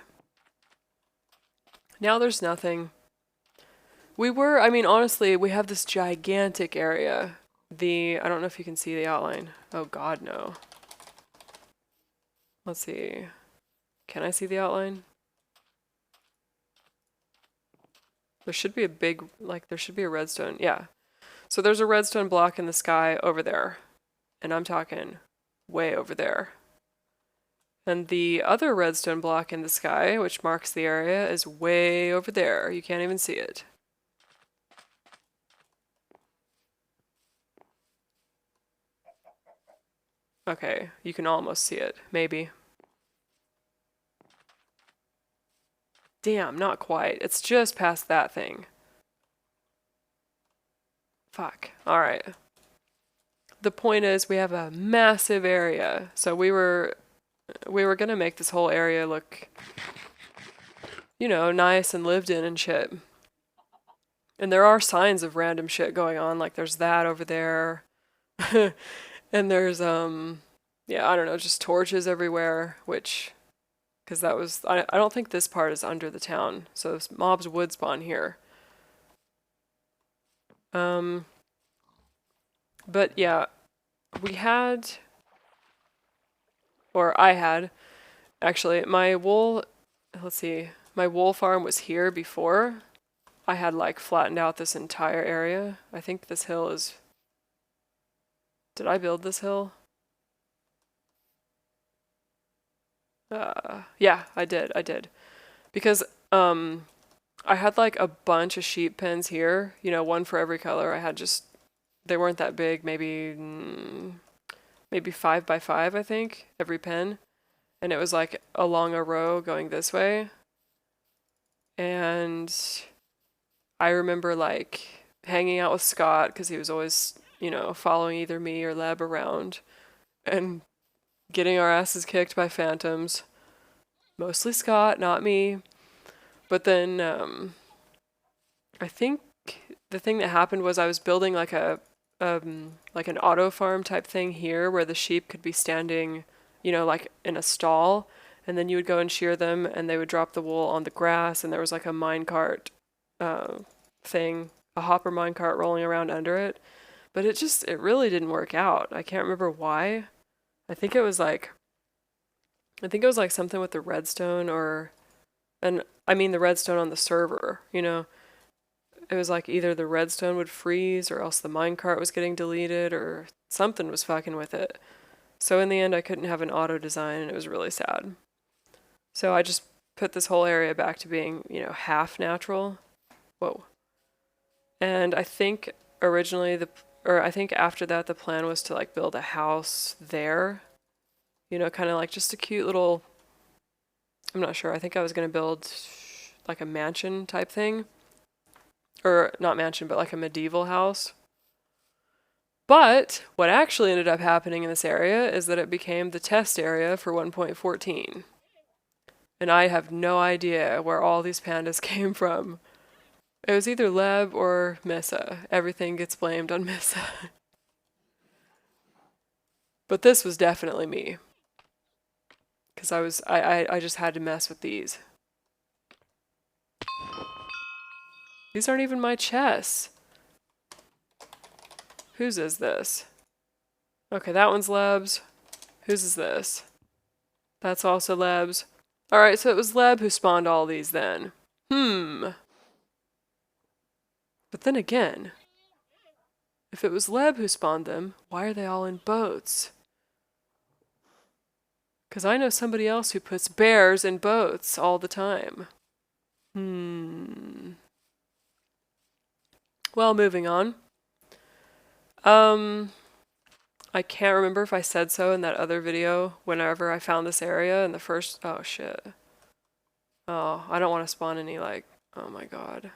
Now there's nothing. I mean, honestly, we have this gigantic area. I don't know if you can see the outline. Oh god, no. Let's see. Can I see the outline? There should be a big, like, there should be a redstone. Yeah. So there's a redstone block in the sky over there. And I'm talking way over there. And the other redstone block in the sky, which marks the area, is way over there. You can't even see it. Okay, you can almost see it, maybe. Damn, not quite. It's just past that thing. Fuck. Alright. The point is, we have a massive area. So we were gonna make this whole area look, you know, nice and lived in and shit. And there are signs of random shit going on, like there's that over there. And there's, yeah, I don't know, just torches everywhere, which, because I don't think this part is under the town, so mobs would spawn here. But yeah, I had, actually, let's see, my wool farm was here before. I had like flattened out this entire area. I think this hill is, did I build this hill? Yeah, I did. Because, I had like a bunch of sheep pens here, you know, one for every color. They weren't that big, maybe 5 by 5, I think, every pen. And it was like along a row going this way. And I remember like hanging out with Scott because he was always, you know, following either me or lebh around and getting our asses kicked by phantoms. Mostly Scott, not me. But then I think the thing that happened was I was building like a like an auto farm type thing here where the sheep could be standing, you know, like in a stall, and then you would go and shear them and they would drop the wool on the grass, and there was like a minecart thing, a hopper minecart rolling around under it. But it really didn't work out. I can't remember why. I think it was like something with the redstone the redstone on the server, you know. It was like either the redstone would freeze or else the minecart was getting deleted or something was fucking with it. So in the end I couldn't have an auto design and it was really sad. So I just put this whole area back to being, you know, half natural. Whoa. And I think I think after that the plan was to like build a house there. You know, kind of like just a cute little, I'm not sure. I think I was going to build like a mansion type thing. Or not mansion, but like a medieval house. But what actually ended up happening in this area is that it became the test area for 1.14. And I have no idea where all these pandas came from. It was either Leb or Missa. Everything gets blamed on Missa. But this was definitely me. Because I just had to mess with these. These aren't even my chests. Whose is this? Okay, that one's Leb's. Whose is this? That's also Leb's. Alright, so it was Leb who spawned all these then. But then again, if it was Leb who spawned them, why are they all in boats? Because I know somebody else who puts bears in boats all the time. Well, moving on. I can't remember if I said so in that other video whenever I found this area in the first... Oh, shit. Oh, I don't want to spawn any, like... Oh my god.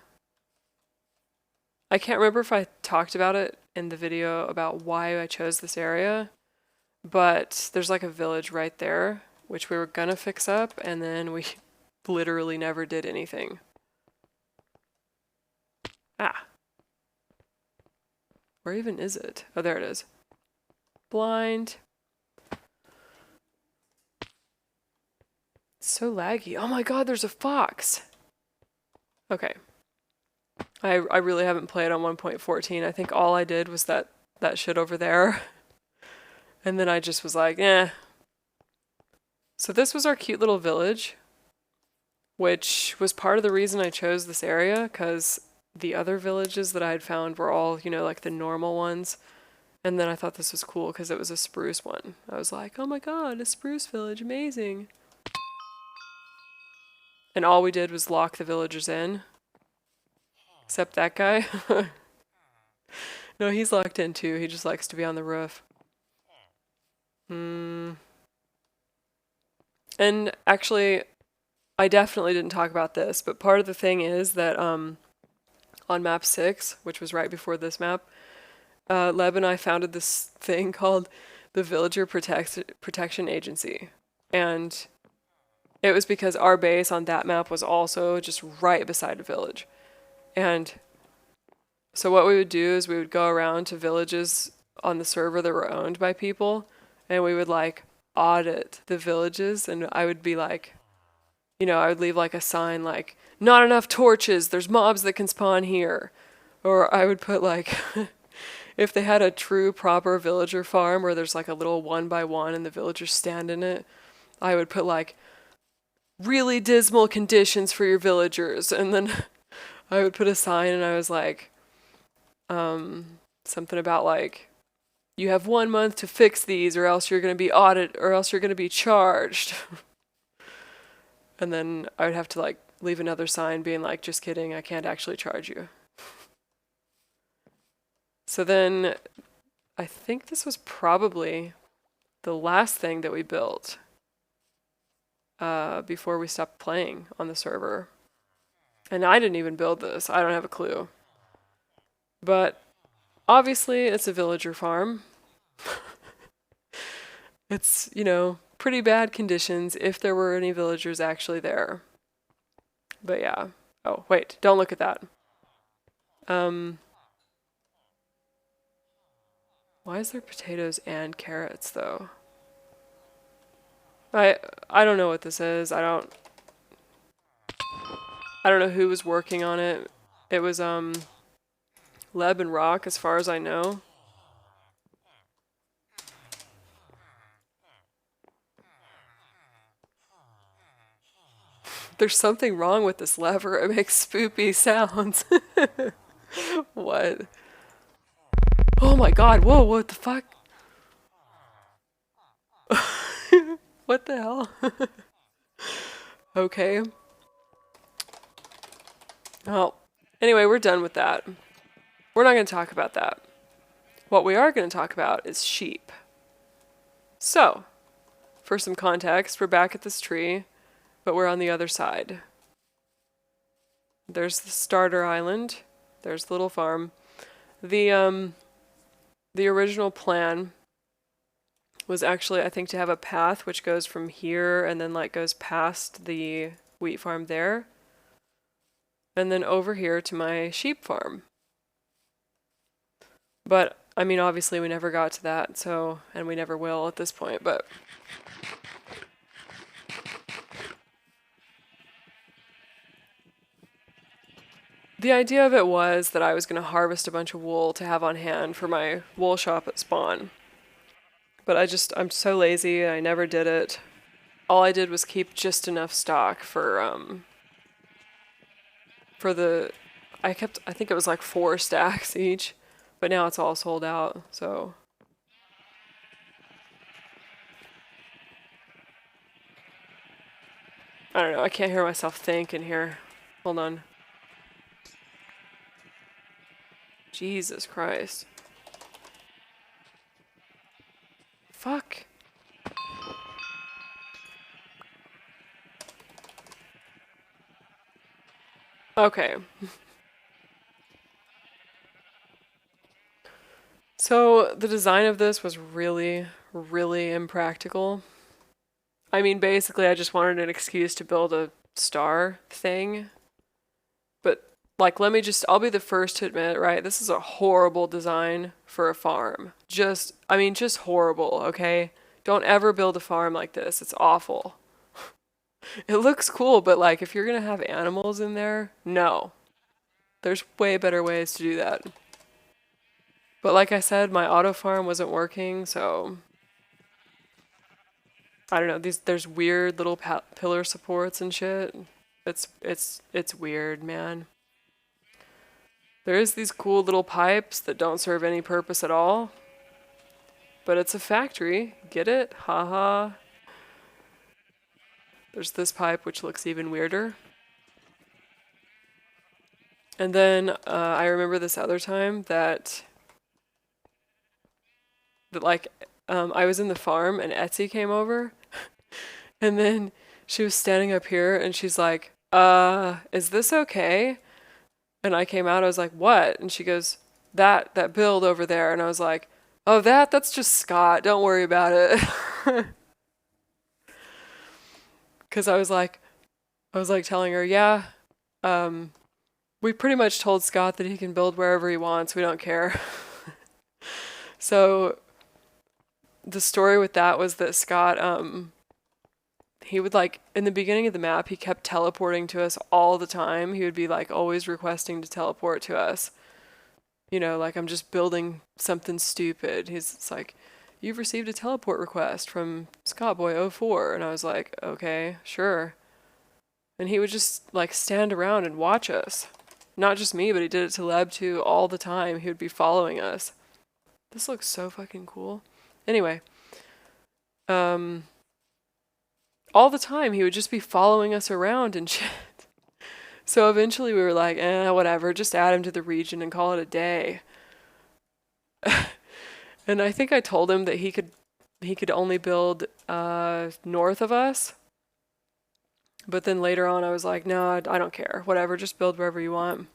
I can't remember if I talked about it in the video about why I chose this area, but there's like a village right there, which we were gonna fix up, and then we literally never did anything. Ah. Where even is it? Oh, there it is. Blind. It's so laggy. Oh my god, there's a fox! Okay. I really haven't played on 1.14. I think all I did was that shit over there. And then I just was like, eh. So this was our cute little village, which was part of the reason I chose this area, because the other villages that I had found were all, you know, like the normal ones. And then I thought this was cool because it was a spruce one. I was like, oh my god, a spruce village, amazing. And all we did was lock the villagers in. Except that guy. No, he's locked in too. He just likes to be on the roof. And actually, I definitely didn't talk about this, but part of the thing is that on map 6, which was right before this map, Leb and I founded this thing called the Villager Protection Agency. And it was because our base on that map was also just right beside a village. And so what we would do is we would go around to villages on the server that were owned by people, and we would like audit the villages, and I would be like, you know, I would leave like a sign like, not enough torches, there's mobs that can spawn here. Or I would put like, if they had a true proper villager farm where there's like a little 1x1 and the villagers stand in it, I would put like, really dismal conditions for your villagers. And then I would put a sign and I was like, something about like, you have 1 month to fix these or else you're going to be audited or else you're going to be charged. And then I would have to like leave another sign being like, just kidding, I can't actually charge you. So then I think this was probably the last thing that we built before we stopped playing on the server. And I didn't even build this. I don't have a clue. But obviously it's a villager farm. It's, you know, pretty bad conditions if there were any villagers actually there. But yeah. Oh, wait, don't look at that. Why is there potatoes and carrots though? I don't know what this is. I don't know who was working on it. It was lebh and rock as far as I know. There's something wrong with this lever. It makes spoopy sounds. What? Oh my god, whoa, what the fuck? What the hell? Okay. Well, anyway, we're done with that. We're not going to talk about that. What we are going to talk about is sheep. So, for some context, we're back at this tree, but we're on the other side. There's the starter island. There's the little farm. The original plan was actually, I think, to have a path which goes from here and then like goes past the wheat farm there. And then over here to my sheep farm. But, I mean, obviously we never got to that, so, and we never will at this point, but... The idea of it was that I was going to harvest a bunch of wool to have on hand for my wool shop at spawn. But I'm so lazy, I never did it. All I did was keep just enough stock for the... I think it was like 4 stacks each. But now it's all sold out, so... I don't know, I can't hear myself think in here. Hold on. Jesus Christ. Fuck. Okay. So the design of this was really, really impractical. I mean, basically I just wanted an excuse to build a star thing. But, like, I'll be the first to admit, right, this is a horrible design for a farm. Just horrible, okay? Don't ever build a farm like this. It's awful. It looks cool, but, like, if you're gonna have animals in there, no. There's way better ways to do that. But like I said, my auto farm wasn't working, so... I don't know, there's weird little pillar supports and shit. It's weird, man. There is these cool little pipes that don't serve any purpose at all. But it's a factory. Get it? Haha. There's this pipe which looks even weirder. And then I remember this other time that I was in the farm and Etsy came over. And then she was standing up here and she's like, is this okay? And I came out, I was like, what? And she goes, that build over there. And I was like, oh, that's just Scott. Don't worry about it. Because I was like telling her, yeah, we pretty much told Scott that he can build wherever he wants. We don't care. So the story with that was that Scott, he would in the beginning of the map, he kept teleporting to us all the time. He would be always requesting to teleport to us. You know, I'm just building something stupid. It's like, you've received a teleport request from Scottboy04. And I was like, okay, sure. And he would just stand around and watch us. Not just me, but he did it to Leb too all the time. He would be following us. This looks so fucking cool. Anyway, all the time he would just be following us around and shit. So eventually we were like, whatever, just add him to the region and call it a day. And I think I told him that he could only build north of us. But then later on I was like, no, I don't care. Whatever, just build wherever you want.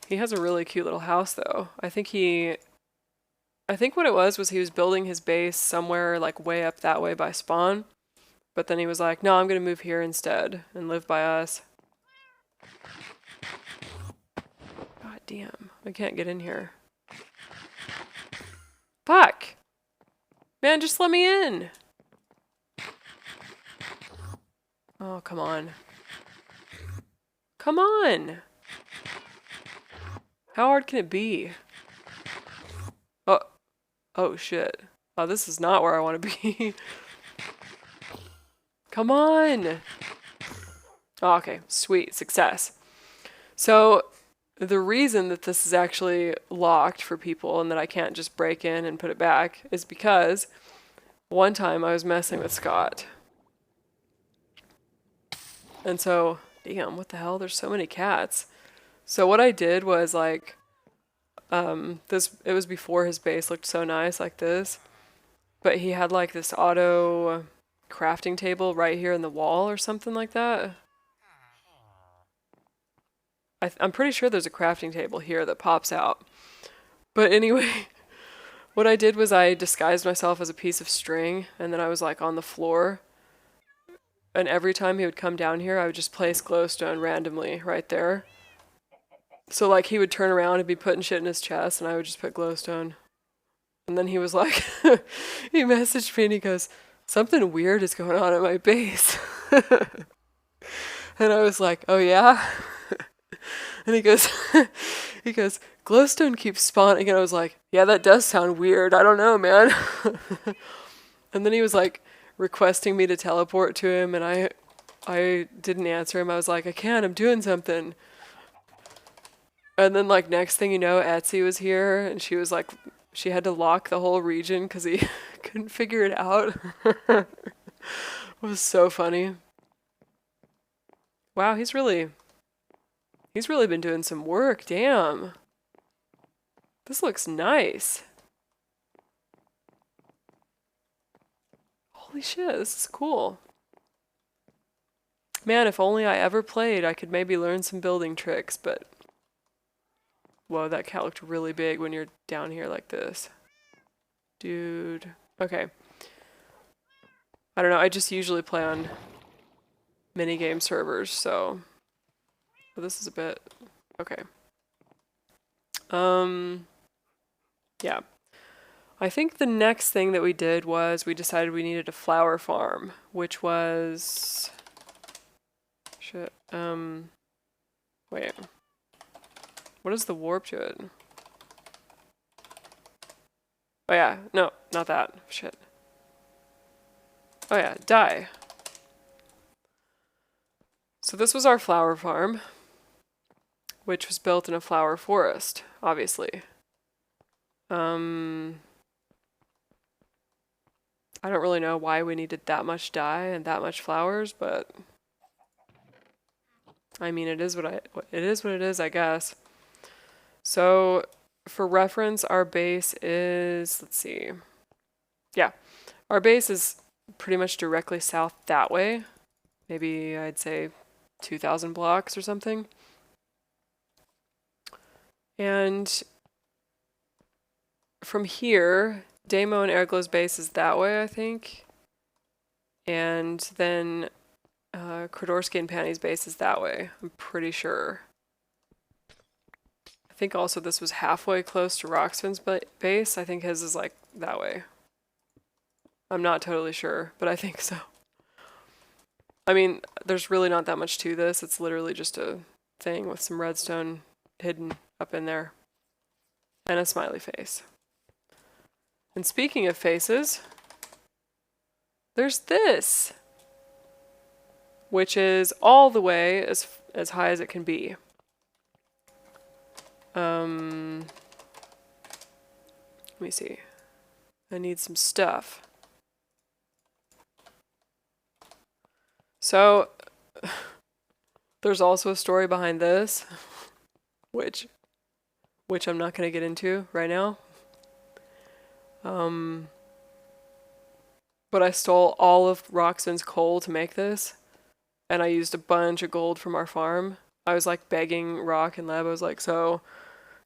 He has a really cute little house though. I think what it was he was building his base somewhere way up that way by spawn. But then he was like, no, I'm going to move here instead and live by us. damn, I can't get in here. Fuck! Man, just let me in! Oh, come on. Come on! How hard can it be? Oh, oh shit. Oh, this is not where I want to be. Come on! Oh, okay, sweet, success. So, the reason that this is actually locked for people and that I can't just break in and put it back is because one time I was messing with Scott. And so, damn, what the hell? There's so many cats. So what I did was like, it was before his base looked so nice like this, but he had like this auto crafting table right here in the wall or something like that. I'm pretty sure there's a crafting table here that pops out. But anyway, what I did was I disguised myself as a piece of string, and then I was like on the floor. And every time he would come down here, I would just place glowstone randomly right there. So like he would turn around and be putting shit in his chest, and I would just put glowstone. And then he was like, he messaged me and he goes, something weird is going on at my base. And I was like, oh yeah? And he goes, glowstone keeps spawning. And I was like, yeah, that does sound weird. I don't know, man. And then he was like requesting me to teleport to him, and I didn't answer him. I was like, I can't, I'm doing something. And then like next thing you know, Etsy was here, and she was like, she had to lock the whole region because he couldn't figure it out. It was so funny. Wow, he's really been doing some work, damn. This looks nice. Holy shit, this is cool. Man, if only I ever played, I could maybe learn some building tricks, but... Whoa, that cat looked really big when you're down here like this. Dude. Okay. I don't know, I just usually play on minigame servers, so... Well, this is a bit... Okay. Yeah. I think the next thing that we did was we decided we needed a flower farm, which was... Shit. Wait. What is the warp to it? Oh yeah, no, not that. Shit. Oh yeah, dye. So this was our flower farm, which was built in a flower forest, obviously. I don't really know why we needed that much dye and that much flowers, but I mean, it is what it is, I guess. So, for reference, our base is, let's see. Yeah, our base is pretty much directly south that way. Maybe I'd say 2,000 blocks or something. And from here, Damo and Airglow's base is that way, I think. And then Kradorsky and Panny's base is that way, I'm pretty sure. I think also this was halfway close to Roxfin's base. I think his is like that way. I'm not totally sure, but I think so. I mean, there's really not that much to this. It's literally just a thing with some redstone hidden up in there. And a smiley face. And speaking of faces, there's this, which is all the way as high as it can be. Let me see. I need some stuff. So, there's also a story behind this, which I'm not going to get into right now. But I stole all of Roxanne's coal to make this, and I used a bunch of gold from our farm. I was like begging Rock and Leb. I was like, so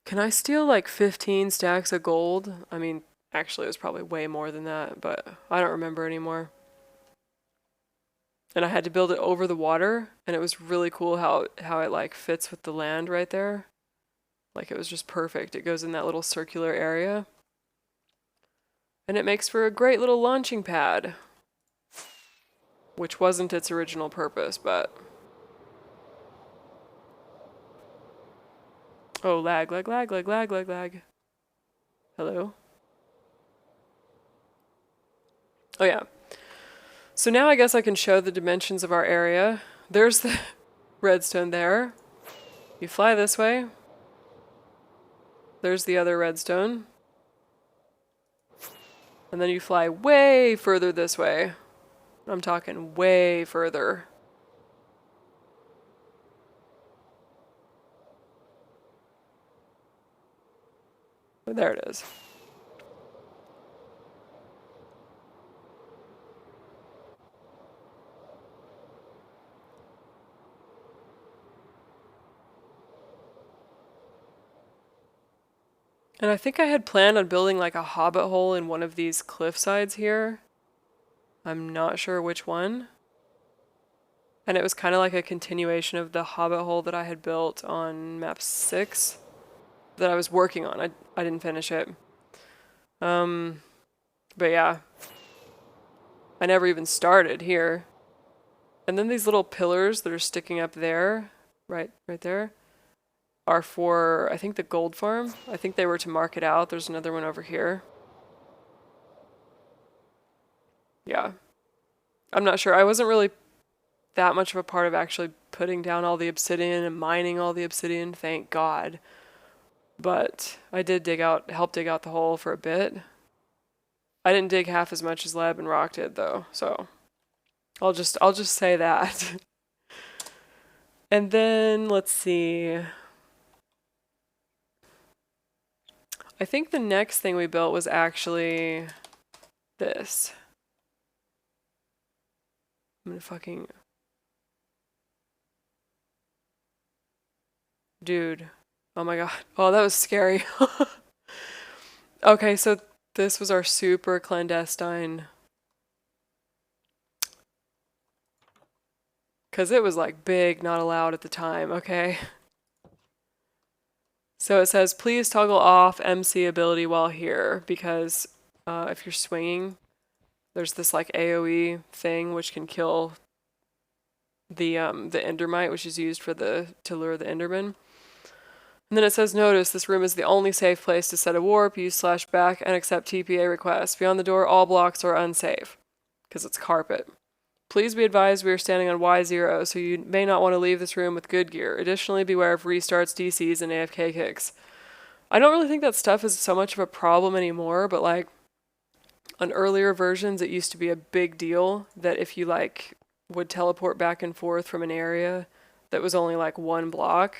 can I steal like 15 stacks of gold? I mean, actually it was probably way more than that, but I don't remember anymore. And I had to build it over the water, and it was really cool how it like fits with the land right there. Like it was just perfect. It goes in that little circular area. And it makes for a great little launching pad. Which wasn't its original purpose, but... Oh, lag. Hello? Oh yeah. So now I guess I can show the dimensions of our area. There's the redstone there. You fly this way. There's the other redstone. And then you fly way further this way. I'm talking way further. There it is. And I think I had planned on building like a hobbit hole in one of these cliff sides here. I'm not sure which one. And it was kind of like a continuation of the hobbit hole that I had built on map 6 that I was working on. I didn't finish it. But yeah. I never even started here. And then these little pillars that are sticking up there, right there, are for, I think, the gold farm. I think they were to mark it out. There's another one over here. Yeah. I'm not sure. I wasn't really that much of a part of actually putting down all the obsidian and mining all the obsidian, thank God. But I did help dig out the hole for a bit. I didn't dig half as much as Leb and Rock did though, so I'll just say that. And then let's see. I think the next thing we built was actually this. I'm gonna fucking... Dude. Oh my god. Oh, that was scary. Okay, so this was our super clandestine. Because it was like big, not allowed at the time, okay? So it says, please toggle off MC ability while here, because if you're swinging, there's this like AoE thing which can kill the endermite, which is used for to lure the enderman. And then it says, notice this room is the only safe place to set a warp, use /back, and accept TPA requests. Beyond the door, all blocks are unsafe, because it's carpet. Please be advised we are standing on Y0, so you may not want to leave this room with good gear. Additionally, beware of restarts, DCs, and AFK kicks. I don't really think that stuff is so much of a problem anymore, but like on earlier versions, it used to be a big deal that if you like would teleport back and forth from an area that was only like one block,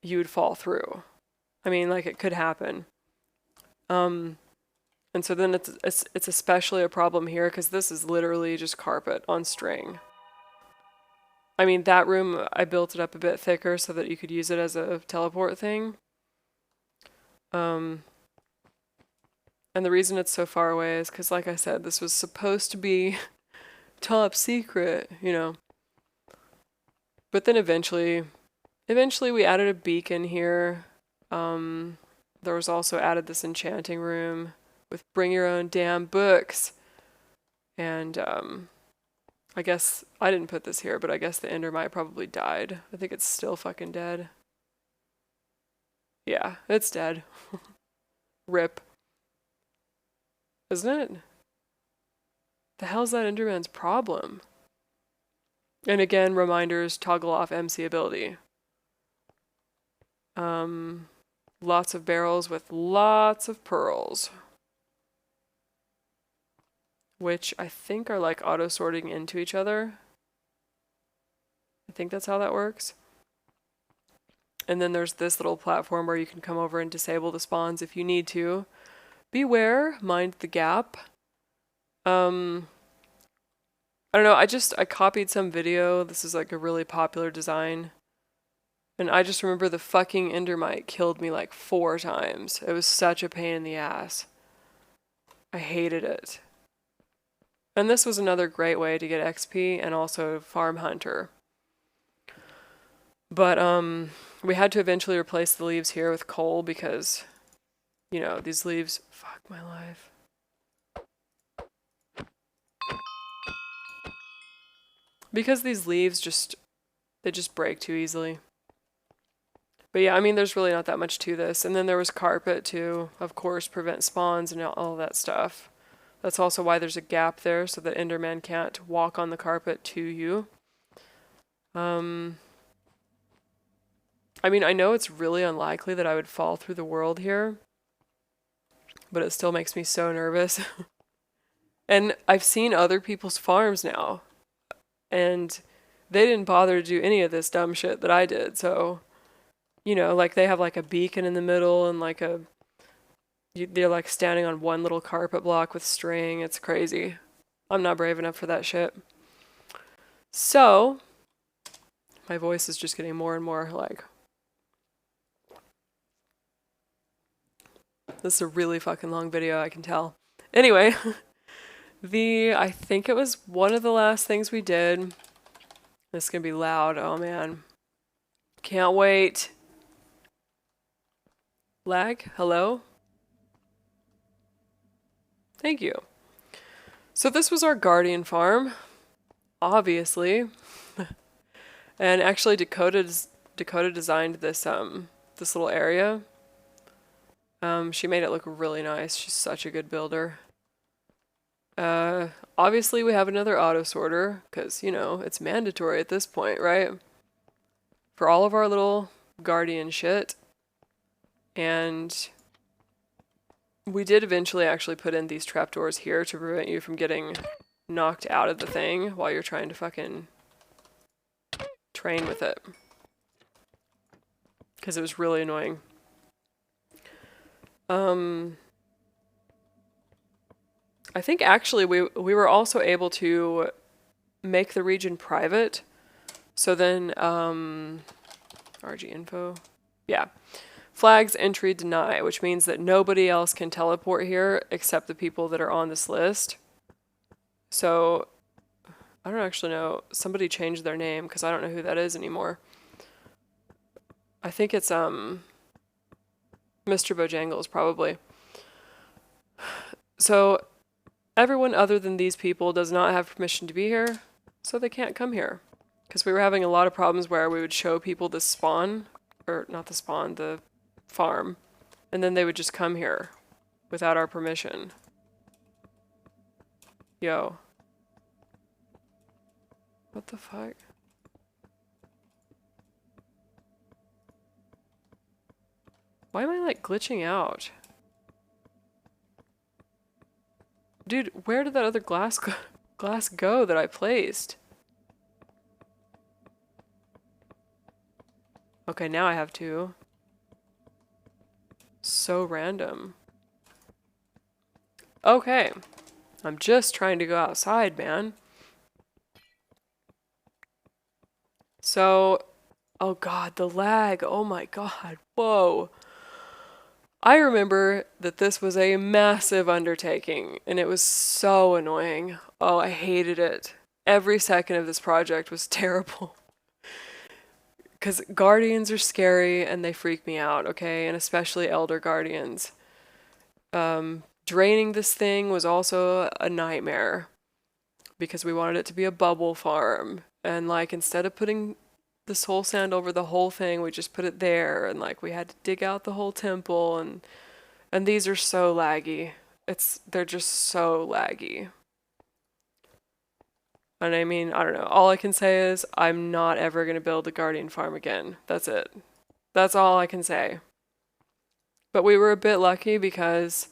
you would fall through. I mean, like it could happen. And so then it's especially a problem here because this is literally just carpet on string. I mean, that room, I built it up a bit thicker so that you could use it as a teleport thing. And the reason it's so far away is because, like I said, this was supposed to be top secret, you know. But then eventually we added a beacon here. There was also added this enchanting room with bring your own damn books. And I guess I didn't put this here, but I guess the endermite probably died. I think it's still fucking dead. Yeah, it's dead. Rip. Isn't it? The hell's that enderman's problem? And again, reminders, toggle off MC ability. Lots of barrels with lots of pearls. Which I think are like auto-sorting into each other. I think that's how that works. And then there's this little platform where you can come over and disable the spawns if you need to. Beware, mind the gap. I don't know, I copied some video. This is like a really popular design. And I just remember the fucking endermite killed me like 4 times. It was such a pain in the ass. I hated it. And this was another great way to get XP and also farm hunter. But we had to eventually replace the leaves here with coal because, you know, these leaves, fuck my life. Because these leaves they just break too easily. But yeah, I mean, there's really not that much to this. And then there was carpet to, of course, prevent spawns and all that stuff. That's also why there's a gap there so that Enderman can't walk on the carpet to you. I mean, I know it's really unlikely that I would fall through the world here, but it still makes me so nervous. And I've seen other people's farms now, and they didn't bother to do any of this dumb shit that I did. So, you know, like they have like a beacon in the middle and like they're like standing on one little carpet block with string. It's crazy. I'm not brave enough for that shit. So, my voice is just getting more and more like, this is a really fucking long video, I can tell. Anyway, I think it was one of the last things we did. This is gonna be loud, oh man. Can't wait. Lag, hello? Thank you. So this was our guardian farm, obviously. And actually Dakota designed this this little area. She made it look really nice. She's such a good builder. Obviously we have another auto sorter because, you know, it's mandatory at this point, right? For all of our little guardian shit. And we did eventually actually put in these trapdoors here to prevent you from getting knocked out of the thing while you're trying to fucking train with it. Because it was really annoying. I think actually we were also able to make the region private. So then, RG info. Yeah. Flags entry deny, which means that nobody else can teleport here except the people that are on this list. So, I don't actually know. Somebody changed their name because I don't know who that is anymore. I think it's, Mr. Bojangles, probably. So, everyone other than these people does not have permission to be here, so they can't come here. Because we were having a lot of problems where we would show people the spawn, or not the spawn, the farm, and then they would just come here without our permission. Yo. What the fuck? Why am I like glitching out? Dude, where did that other glass go that I placed? Okay, now I have two. So random. Okay. I'm just trying to go outside, man. So, oh god, the lag. Oh my god. Whoa. I remember that this was a massive undertaking, and it was so annoying. Oh, I hated it. Every second of this project was terrible. Because guardians are scary, and they freak me out, okay? And especially elder guardians. Draining this thing was also a nightmare. Because we wanted it to be a bubble farm. And, like, instead of putting the soul sand over the whole thing, we just put it there, and like we had to dig out the whole temple, and these are so laggy. They're just so laggy. And I mean, I don't know. All I can say is I'm not ever going to build a guardian farm again. That's it. That's all I can say. But we were a bit lucky because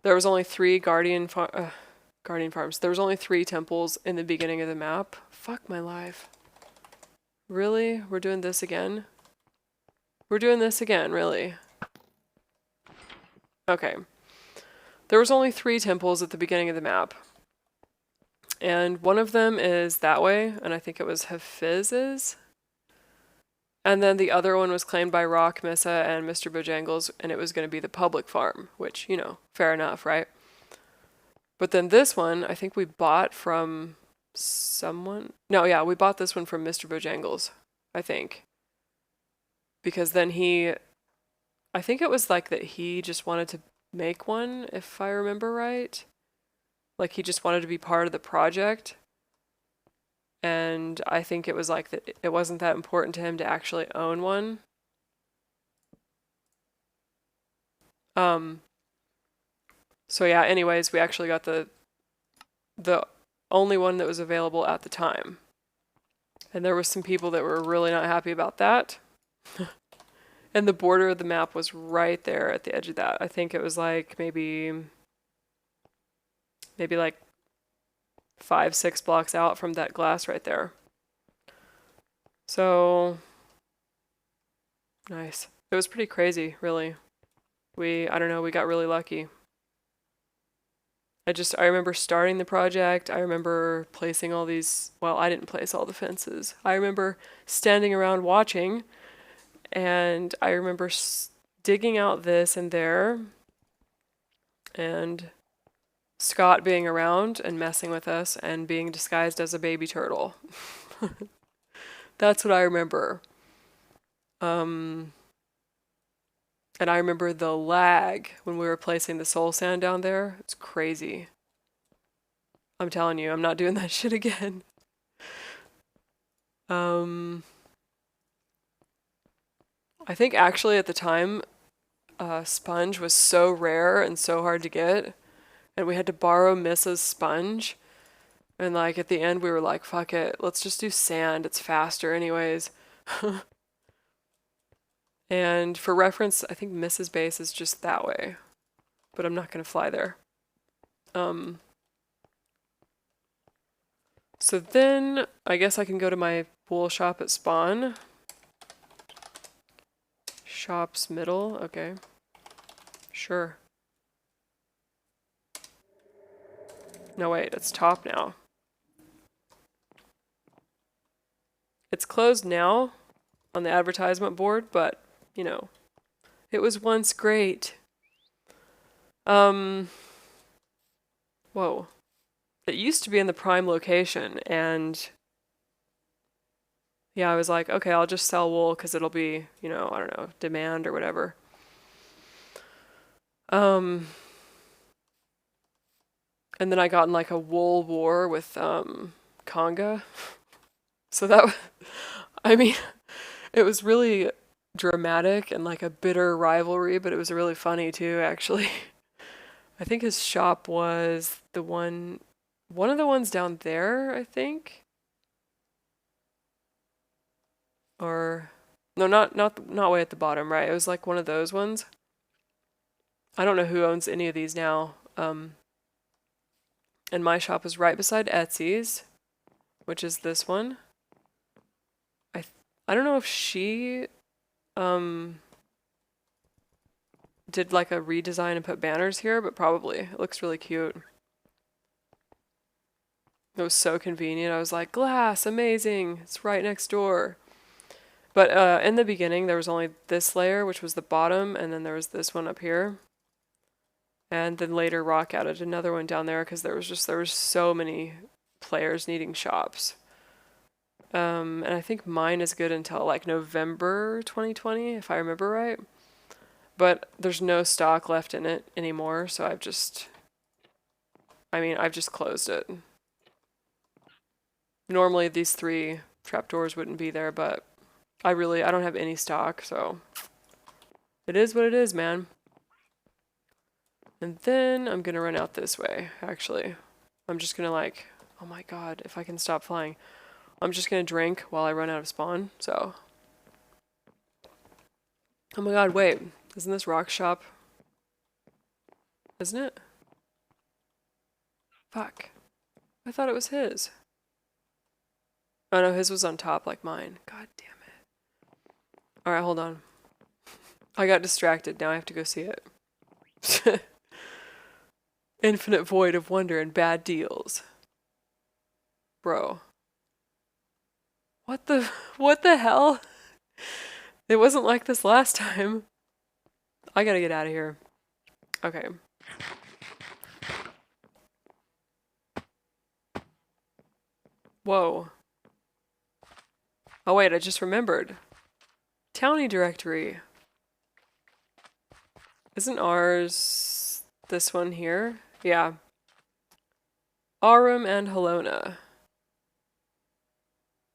there was only 3 guardian farms. There was only 3 temples in the beginning of the map. Fuck my life. Really? We're doing this again? We're doing this again, really? Okay. There was only 3 temples at the beginning of the map. And one of them is that way, and I think it was Hafiz's. And then the other one was claimed by Rock, Missa, and Mr. Bojangles, and it was going to be the public farm, which, you know, fair enough, right? But then this one, I think we bought from someone. No, yeah, we bought this one from Mr. Bojangles, I think. because then I think it was like that he just wanted to make one, if I remember right. Like he just wanted to be part of the project. And I think it was like that it wasn't that important to him to actually own one. So yeah, anyways, we actually got the only one that was available at the time. And there were some people that were really not happy about that. And the border of the map was right there at the edge of that. I think it was like maybe like 5-6 blocks out from that glass right there. So nice. It was pretty crazy, really. I don't know, we got really lucky. I remember starting the project. I remember placing all these, well, I didn't place all the fences. I remember standing around watching, and I remember digging out this and there, and Scott being around and messing with us and being disguised as a baby turtle. That's what I remember. And I remember the lag when we were placing the soul sand down there. It's crazy. I'm telling you, I'm not doing that shit again. I think actually at the time, sponge was so rare and so hard to get, and we had to borrow Mrs. Sponge. And like at the end, we were like, fuck it, let's just do sand. It's faster anyways. And for reference, I think Mrs. Base is just that way, but I'm not going to fly there. So then I guess I can go to my wool shop at spawn. Shops middle, okay. Sure. No, wait, it's top now. It's closed now on the advertisement board, but, you know, it was once great. Whoa. It used to be in the prime location, and yeah, I was like, okay, I'll just sell wool because it'll be, you know, I don't know, demand or whatever. And then I got in like a wool war with Conga. So that, I mean, it was really dramatic and like a bitter rivalry, but it was really funny too, actually. I think his shop was one of the ones down there, I think. Or no, not way at the bottom, right? It was like one of those ones. I don't know who owns any of these now. And my shop was right beside Etsy's, which is this one. I don't know if she did like a redesign and put banners here, but probably. It looks really cute. It was so convenient. I was like, glass, amazing. It's right next door. But in the beginning, there was only this layer, which was the bottom, and then there was this one up here. And then later Rock added another one down there because there was so many players needing shops. And I think mine is good until like November 2020, if I remember right. But there's no stock left in it anymore, so I've just closed it. Normally these 3 trapdoors wouldn't be there, but I don't have any stock, so it is what it is, man. And then I'm gonna run out this way, actually. I'm just gonna like, oh my god, if I can stop flying. I'm just gonna drink while I run out of spawn, so. Oh my god, wait. Isn't this Rock shop? Isn't it? Fuck. I thought it was his. Oh no, his was on top like mine. God damn it. Alright, hold on. I got distracted. Now I have to go see it. Infinite void of wonder and bad deals. Bro. What the hell? It wasn't like this last time. I gotta get out of here. Okay. Whoa. Oh wait, I just remembered. Townie directory. Isn't ours this one here? Yeah. Arum and Halona.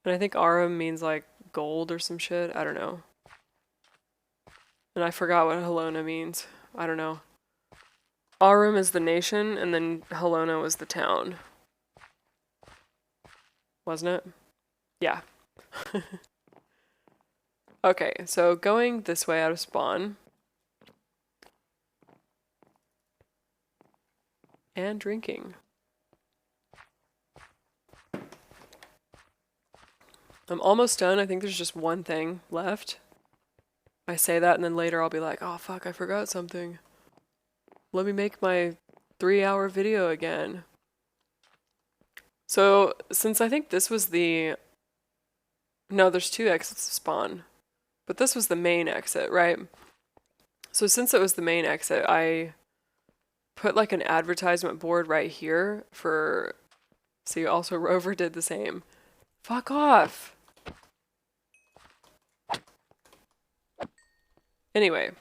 And I think Arum means like gold or some shit. I don't know. And I forgot what Halona means. I don't know. Arum is the nation, and then Halona was the town. Wasn't it? Yeah. Okay, so going this way out of spawn. And drinking. I'm almost done. I think there's just one thing left. I say that and then later I'll be like, oh fuck, I forgot something. Let me make my 3-hour video again. So, since I think this was the... No, there's 2 exits to spawn. But this was the main exit, right? So since it was the main exit, I put like an advertisement board right here for... See, also Rover did the same. Fuck off! Anyway.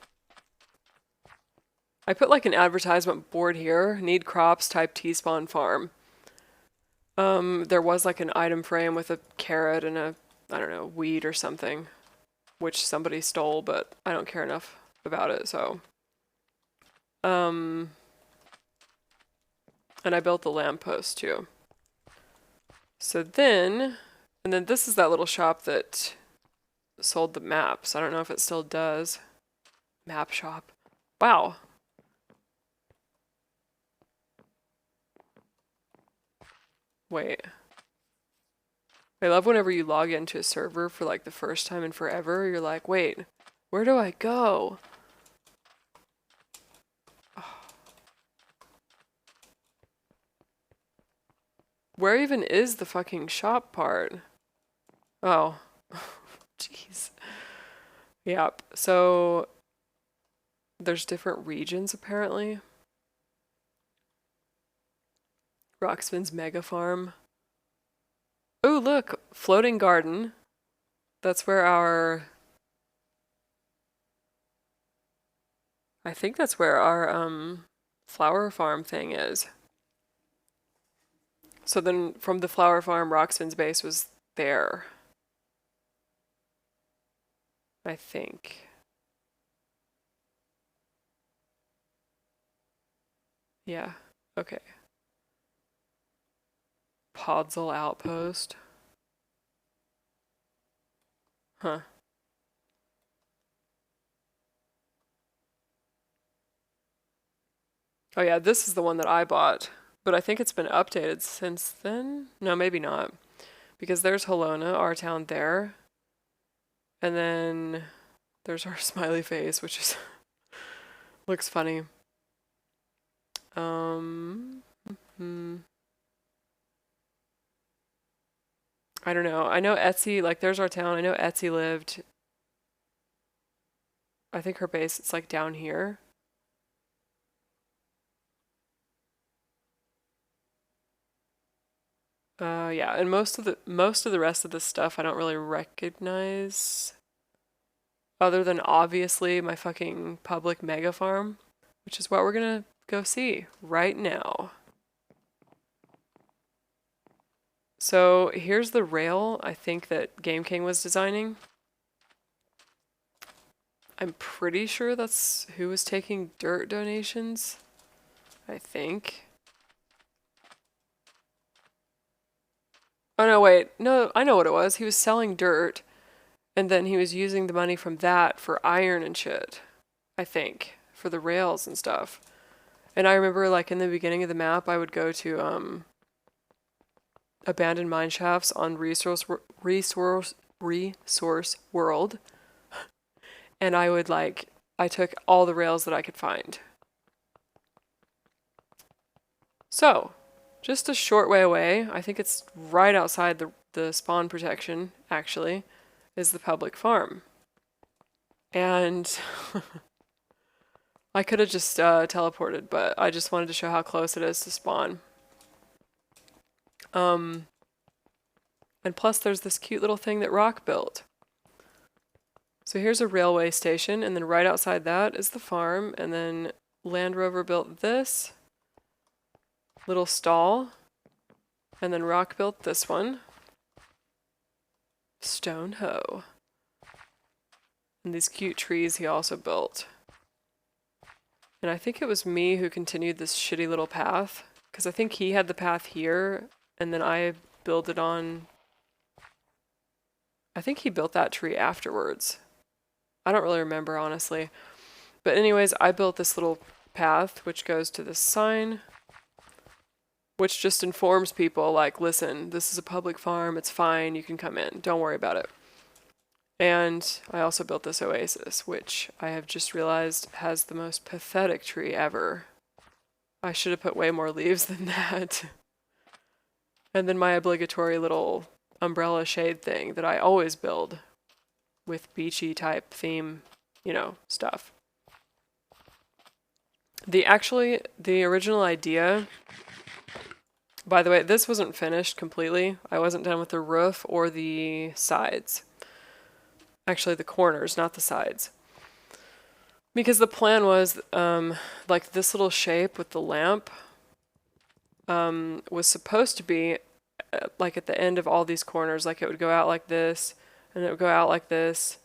I put like an advertisement board here. Need crops, type T-spawn farm. There was like an item frame with a carrot and a, I don't know, weed or something. Which somebody stole, but I don't care enough about it, so. And I built the lamppost too. So then, and then this is that little shop that sold the maps. I don't know if it still does. Map shop. Wow. Wait. I love whenever you log into a server for like the first time in forever, you're like, wait, where do I go? Where even is the fucking shop part? Oh. Jeez. Yep. So there's different regions apparently. Roxvin's Mega Farm. Oh, look, floating garden. That's where our... I think that's where our flower farm thing is. So then from the flower farm, Roxvin's base was there. I think. Yeah, okay. Podzol Outpost. Huh. Oh yeah, this is the one that I bought. But I think it's been updated since then? No, maybe not. Because there's Halona, our town there. And then there's our smiley face, which is looks funny. I don't know. I know Etsy, like there's our town. I know Etsy lived. I think her base, it's like down here. Yeah, and most of the rest of the stuff I don't really recognize. Other than obviously my fucking public mega farm, which is what we're gonna go see right now. So here's the rail I think that Game King was designing. I'm pretty sure that's who was taking dirt donations. I think. Oh no, wait. No, I know what it was. He was selling dirt, and then he was using the money from that for iron and shit. I think. For the rails and stuff. And I remember, like, in the beginning of the map, I would go to, abandoned mine shafts on Resource World. And I would, like, I took all the rails that I could find. So, just a short way away, I think it's right outside the spawn protection, actually, is the public farm. And I could have just teleported, but I just wanted to show how close it is to spawn. And plus there's this cute little thing that Rock built. So here's a railway station, and then right outside that is the farm, and then Land Rover built this little stall, and then Rock built this one. Stone hoe. And these cute trees he also built. And I think it was me who continued this shitty little path, because I think he had the path here, and then I built it on... I think he built that tree afterwards. I don't really remember, honestly. But anyways, I built this little path, which goes to this sign, which just informs people, like, listen, this is a public farm, it's fine, you can come in, don't worry about it. And I also built this oasis, which I have just realized has the most pathetic tree ever. I should have put way more leaves than that. And then my obligatory little umbrella shade thing that I always build with beachy type theme, you know, stuff. The original idea, by the way, this wasn't finished completely. I wasn't done with the roof or the sides. Actually, the corners, not the sides. Because the plan was, like this little shape with the lamp was supposed to be like at the end of all these corners, like it would go out like this, and it would go out like this.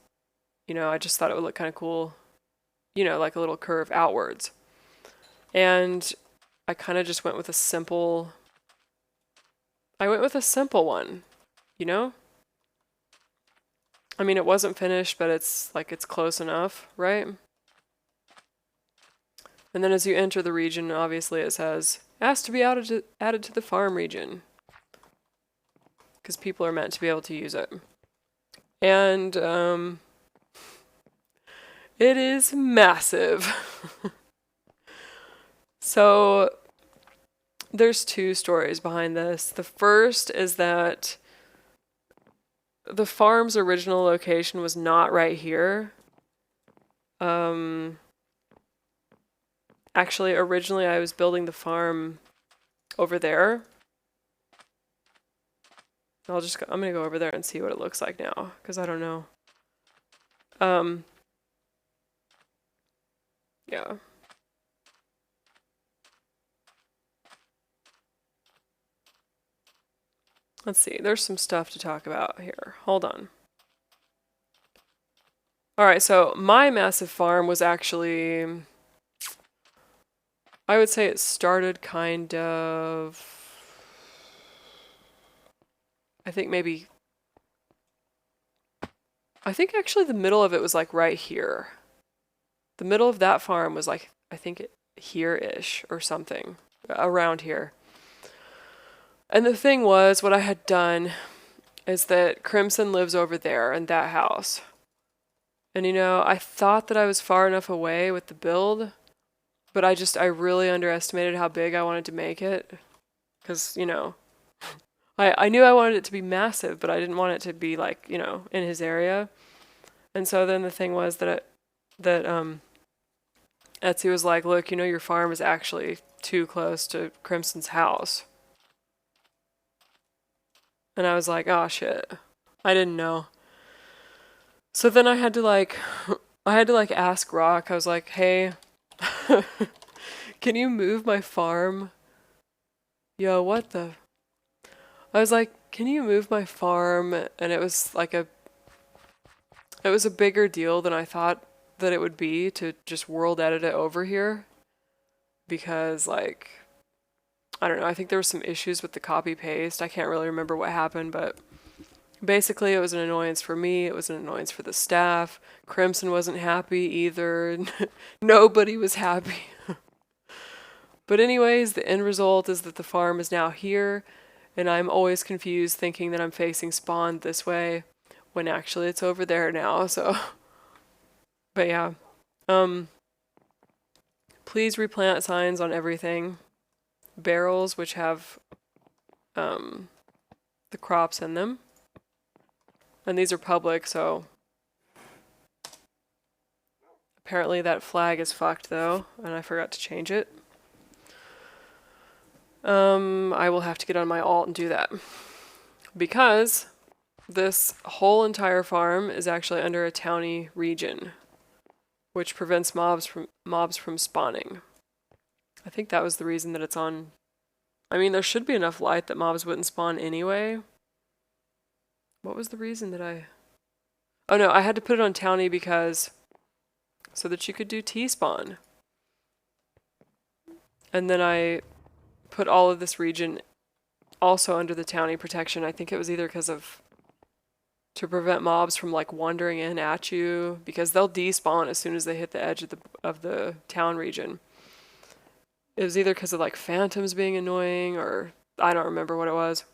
You know, I just thought it would look kind of cool, you know, like a little curve outwards. And I kind of just went with a simple one, you know? I mean, it wasn't finished, but it's close enough, right? And then as you enter the region, obviously it says, asked to be added to the farm region. Because people are meant to be able to use it. And it is massive. So there's two stories behind this. The first is that the farm's original location was not right here. Actually, originally I was building the farm over there. I'm gonna go over there and see what it looks like now, because I don't know. Yeah. Let's see, there's some stuff to talk about here. Hold on. Alright, so my massive farm was actually... I would say it started kind of... I think actually the middle of it was like right here. The middle of that farm was like, I think here-ish or something. Around here. And the thing was, what I had done is that Crimson lives over there in that house. And you know, I thought that I was far enough away with the build, but I really underestimated how big I wanted to make it. Because, you know, I knew I wanted it to be massive, but I didn't want it to be like, you know, in his area. And so then the thing was that Etsy was like, look, you know, your farm is actually too close to Crimson's house. And I was like, oh shit, I didn't know. So then I had to ask Rock. I was like, hey, can you move my farm? Yo, what the? I was like, can you move my farm? And it was a bigger deal than I thought that it would be to just world edit it over here. Because like, I don't know, I think there were some issues with the copy paste. I can't really remember what happened, but basically it was an annoyance for me. It was an annoyance for the staff. Crimson wasn't happy either. Nobody was happy. But anyways, the end result is that the farm is now here, and I'm always confused thinking that I'm facing spawn this way when actually it's over there now, so. But yeah. Please replant signs on everything. Barrels which have the crops in them. And these are public, so apparently that flag is fucked though, and I forgot to change it. I will have to get on my alt and do that. Because this whole entire farm is actually under a towny region, which prevents mobs from spawning. I think that was the reason that it's on. I mean, there should be enough light that mobs wouldn't spawn anyway. What was the reason that I... Oh no, I had to put it on towny because... so that you could do T-spawn. And then I put all of this region also under the towny protection. I think it was either because of... to prevent mobs from like wandering in at you, because they'll despawn as soon as they hit the edge of the town region. It was either because of like phantoms being annoying, or I don't remember what it was.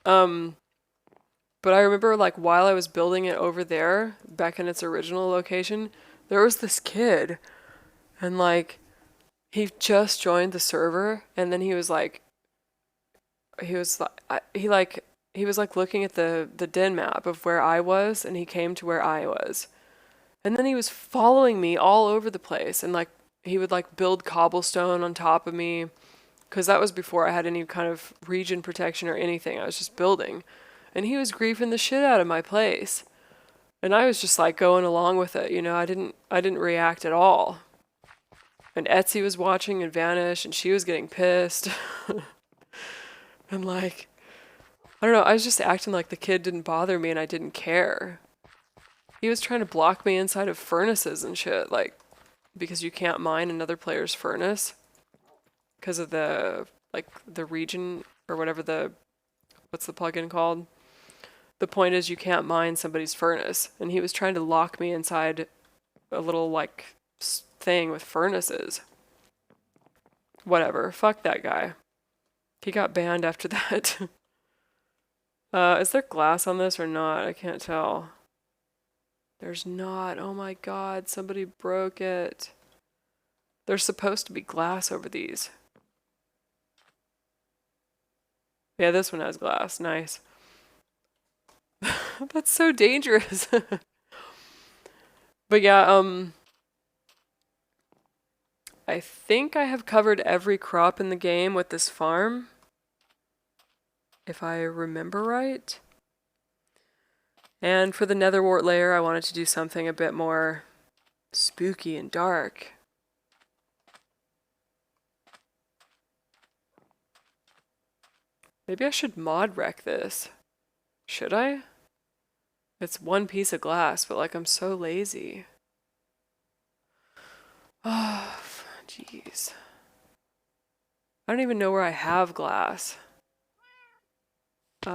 But I remember like while I was building it over there, back in its original location, there was this kid, and like he just joined the server, and then he was like looking at the den map of where I was, and he came to where I was. And then he was following me all over the place, and like he would like build cobblestone on top of me, because that was before I had any kind of region protection or anything. I was just building. And he was griefing the shit out of my place. And I was just like going along with it, you know. I didn't react at all. And Etsy was watching and vanished, and she was getting pissed. And like, I don't know, I was just acting like the kid didn't bother me and I didn't care. He was trying to block me inside of furnaces and shit, like, because you can't mine another player's furnace. Because of the, like, the region, or whatever what's the plugin called? The point is you can't mine somebody's furnace. And he was trying to lock me inside a little, like, thing with furnaces. Whatever, fuck that guy. He got banned after that. Is there glass on this or not? I can't tell. There's not. Oh my god, somebody broke it. There's supposed to be glass over these. Yeah, this one has glass. Nice. That's so dangerous. But yeah, I think I have covered every crop in the game with this farm, if I remember right. And for the Nether Wart layer, I wanted to do something a bit more spooky and dark. Maybe I should mod wreck this. Should I? It's one piece of glass, but like I'm so lazy. Oh, jeez. I don't even know where I have glass. Do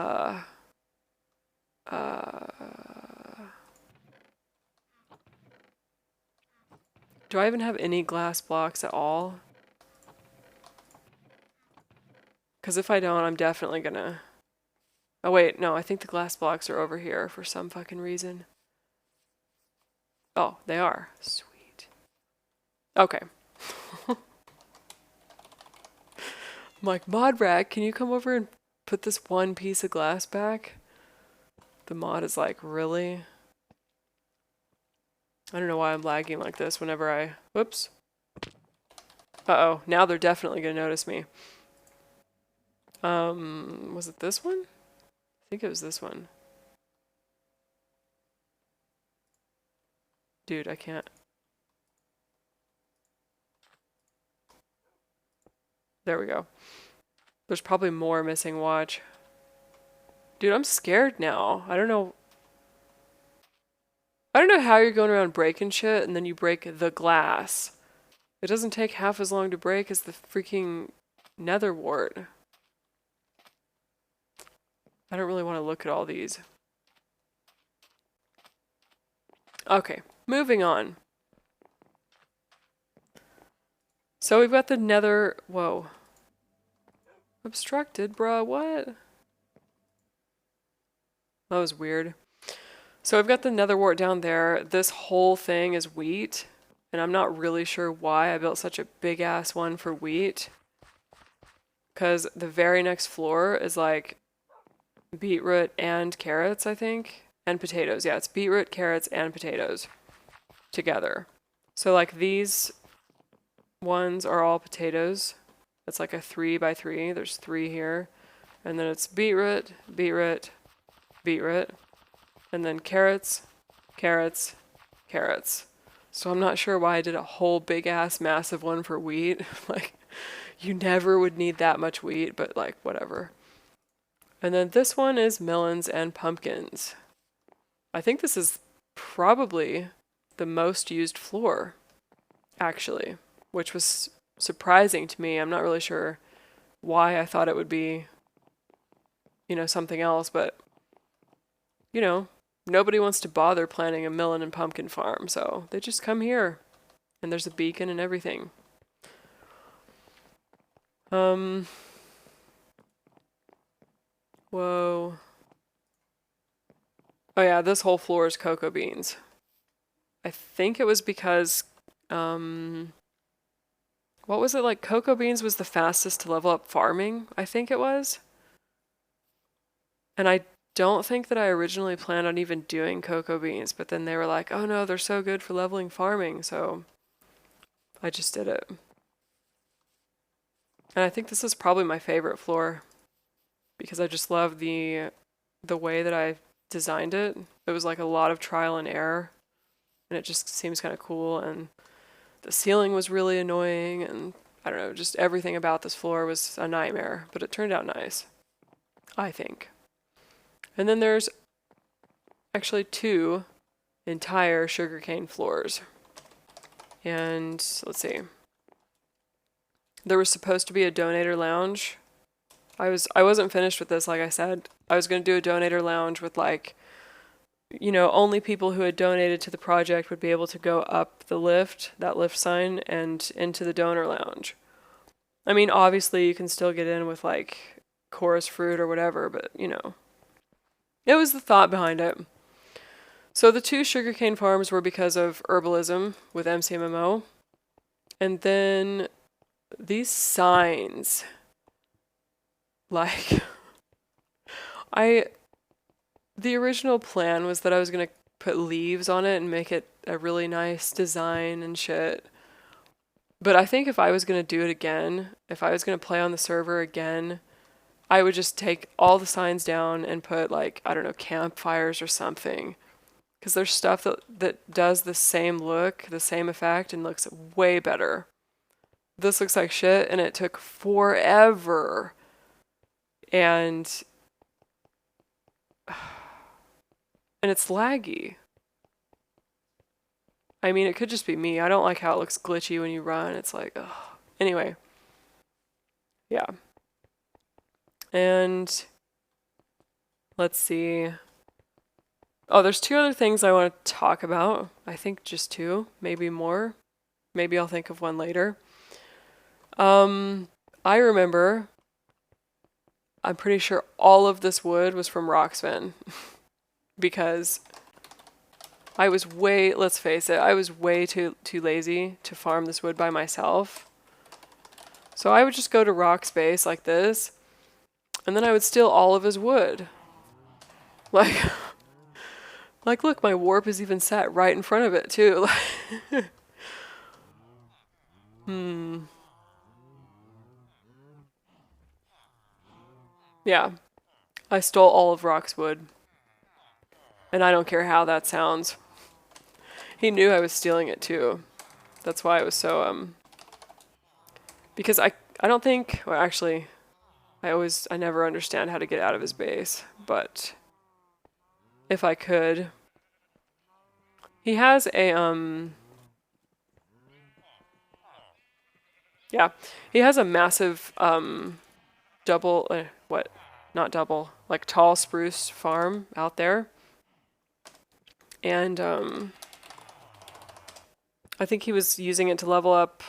I even have any glass blocks at all? Because if I don't, I'm definitely gonna... Oh wait, no, I think the glass blocks are over here for some fucking reason. Oh, they are. Sweet. Okay. I'm like, Modrack, can you come over and put this one piece of glass back? The mod is like, really? I don't know why I'm lagging like this whenever I... Whoops. Uh-oh, now they're definitely gonna notice me. Was it this one? I think it was this one. Dude, I can't. There we go. There's probably more missing, watch. Dude, I'm scared now. I don't know how you're going around breaking shit and then you break the glass. It doesn't take half as long to break as the freaking Nether Wart. I don't really want to look at all these. Okay, moving on. So we've got the Nether... Whoa. Obstructed, bruh, what? That was weird. So I've got the Nether Wart down there. This whole thing is wheat. And I'm not really sure why I built such a big-ass one for wheat. Because the very next floor is like beetroot and carrots, I think. And potatoes. Yeah, it's beetroot, carrots, and potatoes together. So like these ones are all potatoes. It's like a 3 by 3. There's 3 here. And then it's beetroot, beetroot, beetroot. And then carrots, carrots, carrots. So I'm not sure why I did a whole big ass massive one for wheat. Like, you never would need that much wheat, but like, whatever. And then this one is melons and pumpkins. I think this is probably the most used floor, actually, which was surprising to me. I'm not really sure why I thought it would be, something else, but, nobody wants to bother planting a melon and pumpkin farm, so they just come here. And there's a beacon and everything. Whoa. Oh yeah, this whole floor is cocoa beans. I think it was because, what was it like? Cocoa beans was the fastest to level up farming, I think it was. And I don't think that I originally planned on even doing cocoa beans, but then they were like, oh no, they're so good for leveling farming, so I just did it. And I think this is probably my favorite floor because I just love the way that I designed it. It was like a lot of trial and error, and it just seems kind of cool. And the ceiling was really annoying, and I don't know, just everything about this floor was a nightmare, but it turned out nice, I think. And then there's actually 2 entire sugarcane floors. And let's see. There was supposed to be a donator lounge. I wasn't finished with this, like I said. I was going to do a donator lounge with like, only people who had donated to the project would be able to go up the lift, that lift sign, and into the donor lounge. I mean, obviously you can still get in with like chorus fruit or whatever, but it was the thought behind it. So the 2 sugarcane farms were because of herbalism with MCMMO. And then these signs, like, the original plan was that I was going to put leaves on it and make it a really nice design and shit. But I think if I was going to do it again, if I was going to play on the server again, I would just take all the signs down and put like, I don't know, campfires or something. Because there's stuff that does the same look, the same effect, and looks way better. This looks like shit, and it took forever. And it's laggy. I mean, it could just be me. I don't like how it looks glitchy when you run. It's like, ugh. Anyway. Yeah. And let's see. Oh, there's 2 other things I want to talk about. I think just 2, maybe more. Maybe I'll think of one later. I remember, I'm pretty sure all of this wood was from Roxven because let's face it, I was way too lazy to farm this wood by myself. So I would just go to Rock's base like this, and then I would steal all of his wood. Like, look, my warp is even set right in front of it, too. Yeah. I stole all of Rock's wood. And I don't care how that sounds. He knew I was stealing it, too. That's why it was so, because I don't think, well, actually, I never understand how to get out of his base, but if I could. He has a, yeah, he has a massive, like tall spruce farm out there. And, I think he was using it to level up,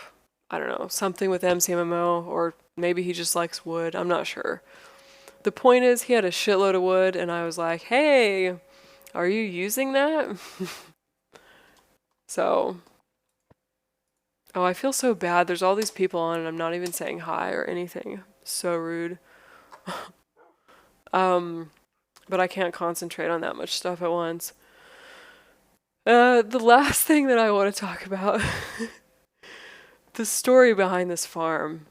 I don't know, something with MCMMO, or maybe he just likes wood, I'm not sure. The point is, he had a shitload of wood, and I was like, hey, are you using that? So, oh, I feel so bad. There's all these people on, and I'm not even saying hi or anything. So rude. But I can't concentrate on that much stuff at once. The last thing that I want to talk about, the story behind this farm.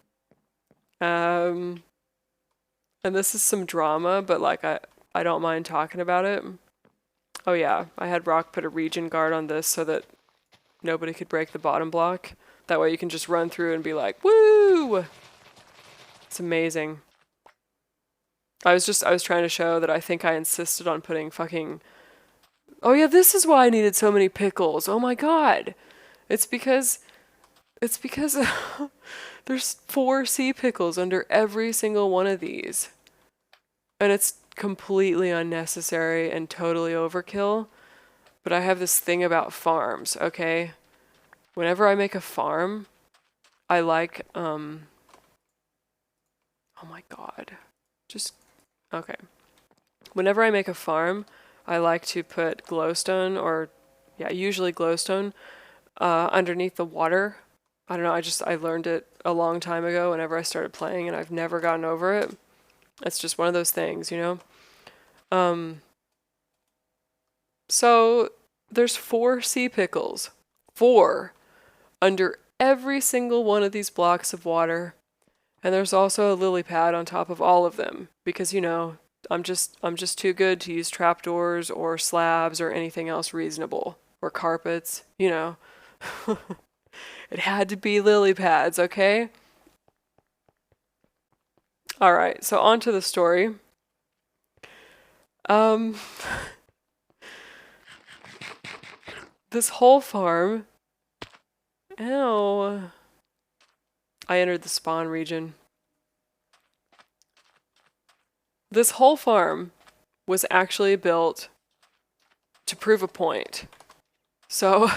And this is some drama, but like I don't mind talking about it. Oh yeah, I had Rock put a region guard on this so that nobody could break the bottom block. That way you can just run through and be like, woo! It's amazing. I was trying to show that I think I insisted on putting fucking... Oh yeah, this is why I needed so many pickles. Oh my god. It's because there's 4 sea pickles under every single one of these. And it's completely unnecessary and totally overkill. But I have this thing about farms, okay? Whenever I make a farm, I like, oh my god. Just, okay. Whenever I make a farm, I like to put glowstone or, yeah, usually glowstone underneath the water. I don't know, I learned it a long time ago whenever I started playing and I've never gotten over it. It's just one of those things, you know? So there's 4 sea pickles. 4 under every single one of these blocks of water. And there's also a lily pad on top of all of them because, you know, I'm just too good to use trapdoors or slabs or anything else reasonable or carpets, you know. It had to be lily pads, okay? All right, so on to the story. This whole farm... Ow. I entered the spawn region. This whole farm was actually built to prove a point. So,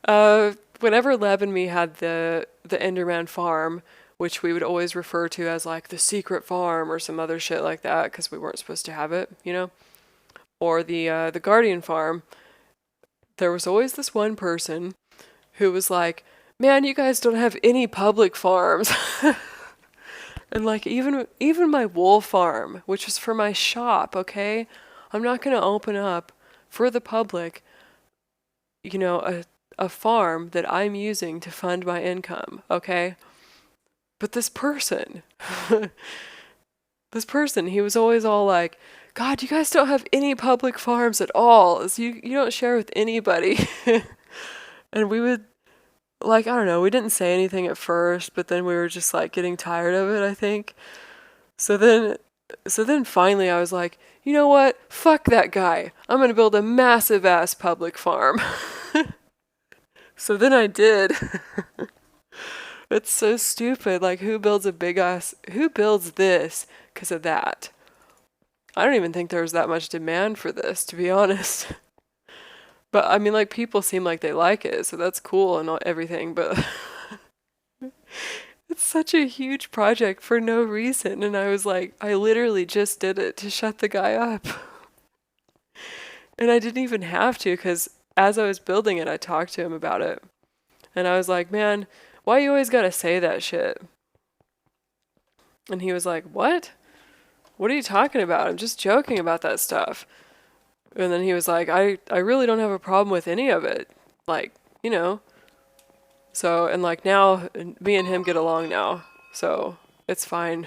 whenever Leb and me had the Enderman farm, which we would always refer to as like the secret farm or some other shit like that, because we weren't supposed to have it, you know, or the Guardian farm, there was always this one person who was like, "Man, you guys don't have any public farms." And like even my wool farm, which was for my shop, okay? I'm not going to open up for the public, you know, a farm that I'm using to fund my income, okay? But this person, he was always all like, "God, you guys don't have any public farms at all. So you don't share with anybody." And we would, like, I don't know, we didn't say anything at first, but then we were just like getting tired of it, I think. So then finally I was like, you know what? Fuck that guy. I'm gonna build a massive ass public farm. So then I did. It's so stupid. Like, who builds this because of that? I don't even think there was that much demand for this, to be honest. But I mean, like, people seem like they like it, so that's cool and everything, but it's such a huge project for no reason. And I was like, I literally just did it to shut the guy up. And I didn't even have to, because as I was building it, I talked to him about it. And I was like, "Man, why you always gotta say that shit?" And he was like, "What? What are you talking about? I'm just joking about that stuff." And then he was like, I really don't have a problem with any of it. Like, you know. So, and like now, me and him get along now. So, it's fine.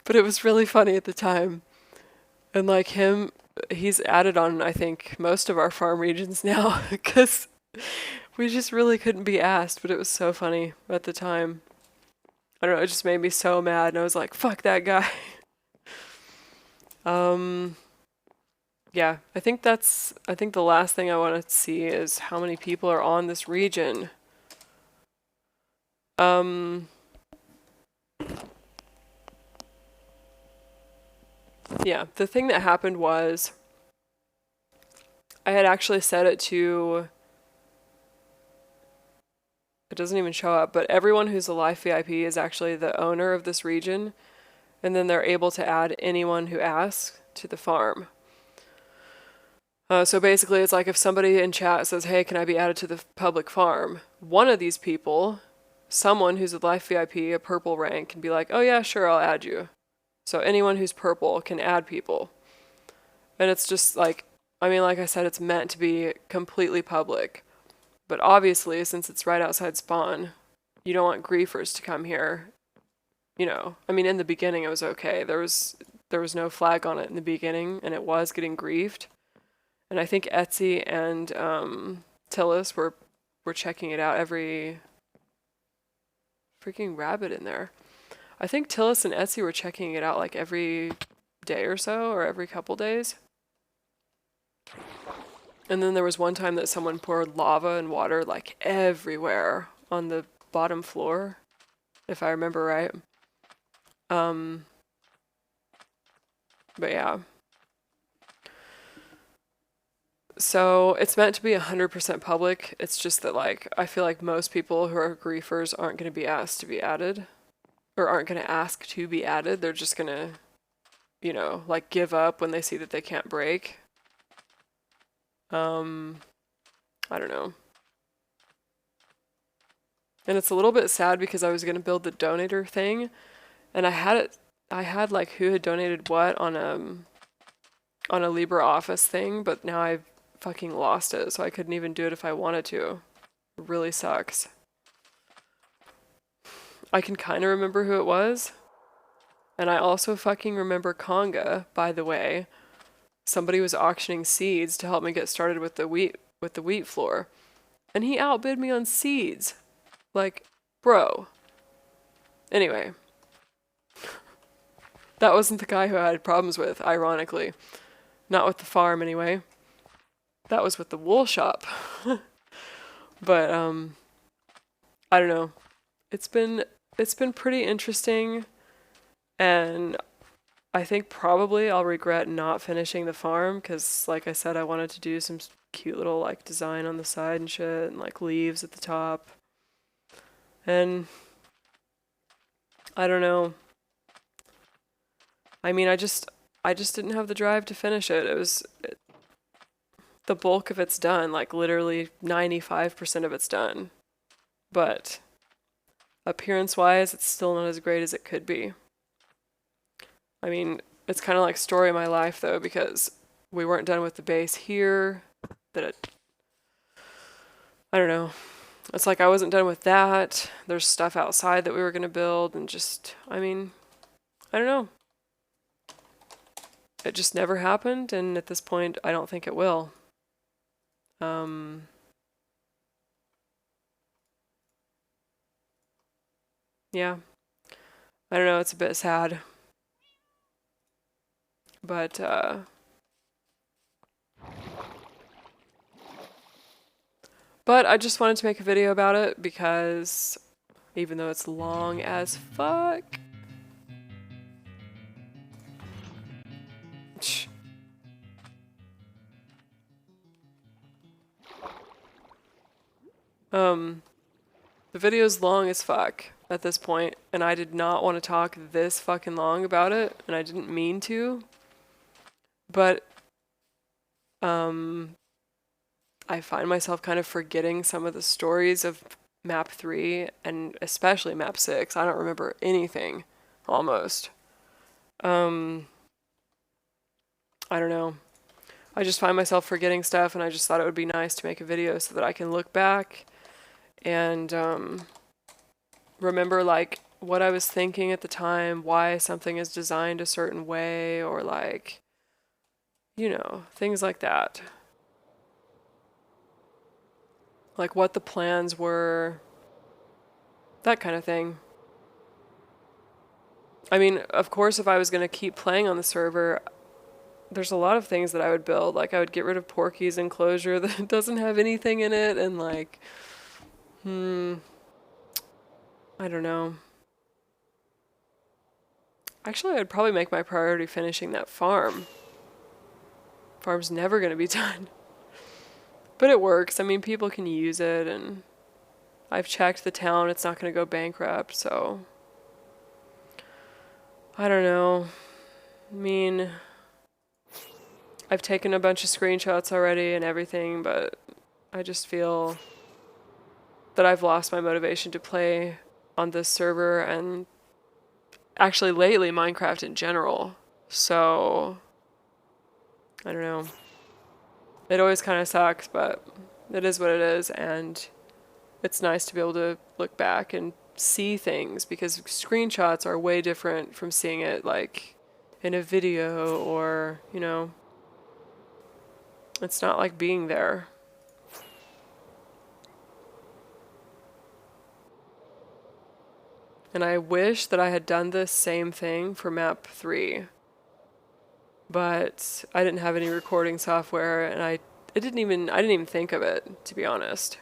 But it was really funny at the time. And like he's added on, I think, most of our farm regions now. Because we just really couldn't be asked. But it was so funny at the time. I don't know, it just made me so mad. And I was like, fuck that guy. Yeah, I think the last thing I want to see is how many people are on this region. Yeah, the thing that happened was I had actually set it to, it doesn't even show up, but everyone who's a Life VIP is actually the owner of this region, and then they're able to add anyone who asks to the farm. So basically, it's like if somebody in chat says, "Hey, can I be added to the public farm?" One of these people, someone who's a Life VIP, a purple rank, can be like, "Oh yeah, sure, I'll add you." So anyone who's purple can add people. And it's just like, I mean, like I said, it's meant to be completely public. But obviously, since it's right outside spawn, you don't want griefers to come here you know, I mean, in the beginning it was okay. There was no flag on it in the beginning, and it was getting griefed. And I think Etsy and Tillis were checking it out every freaking rabbit in there. I think Tillis and Etsy were checking it out like every day or so, or every couple days. And then there was one time that someone poured lava and water like everywhere on the bottom floor, if I remember right. But yeah. So it's meant to be 100% public. It's just that, like, I feel like most people who are griefers aren't going to be asked to be added, or aren't going to ask to be added. They're just going to, you know, like, give up when they see that they can't break. I don't know. And it's a little bit sad because I was going to build the donator thing, and I had like who had donated what on a LibreOffice thing, but now I've fucking lost it, so I couldn't even do it if I wanted to. It really sucks. I can kind of remember who it was. And I also fucking remember Conga, by the way. Somebody was auctioning seeds to help me get started with the wheat floor. And he outbid me on seeds. Like, bro. Anyway. That wasn't the guy who I had problems with, ironically. Not with the farm, anyway. That was with the wool shop. But, I don't know. It's been pretty interesting, and I think probably I'll regret not finishing the farm, because, like I said, I wanted to do some cute little, like, design on the side and shit, and, like, leaves at the top. And I don't know. I mean, I just didn't have the drive to finish it. The bulk of it's done, like literally 95% of it's done. But appearance-wise, it's still not as great as it could be. I mean, it's kind of like story of my life, though, because we weren't done with the base here. I don't know. It's like I wasn't done with that. There's stuff outside that we were going to build, and just, I mean, I don't know. It just never happened, and at this point, I don't think it will. Yeah. I don't know, it's a bit sad. But, I just wanted to make a video about it because even though it's long as fuck. The video's long as fuck at this point, and I did not want to talk this fucking long about it, and I didn't mean to. But, I find myself kind of forgetting some of the stories of map 3, and especially map 6. I don't remember anything, almost. I don't know. I just find myself forgetting stuff, and I just thought it would be nice to make a video so that I can look back and remember, like, what I was thinking at the time, why something is designed a certain way, or, like, you know, things like that. Like what the plans were, that kind of thing. I mean, of course, if I was going to keep playing on the server, there's a lot of things that I would build. Like, I would get rid of Porky's enclosure that doesn't have anything in it, and, like, I don't know. Actually, I'd probably make my priority finishing that farm. Farm's never going to be done. But it works. I mean, people can use it, and I've checked the town. It's not going to go bankrupt, so I don't know. I mean, I've taken a bunch of screenshots already and everything, but I just feel that I've lost my motivation to play on this server, and actually lately Minecraft in general. So I don't know. It always kind of sucks, but it is what it is, and it's nice to be able to look back and see things, because screenshots are way different from seeing it like in a video, or, you know, it's not like being there. And I wish that I had done this same thing for map 3. But I didn't have any recording software, and I didn't even think of it, to be honest.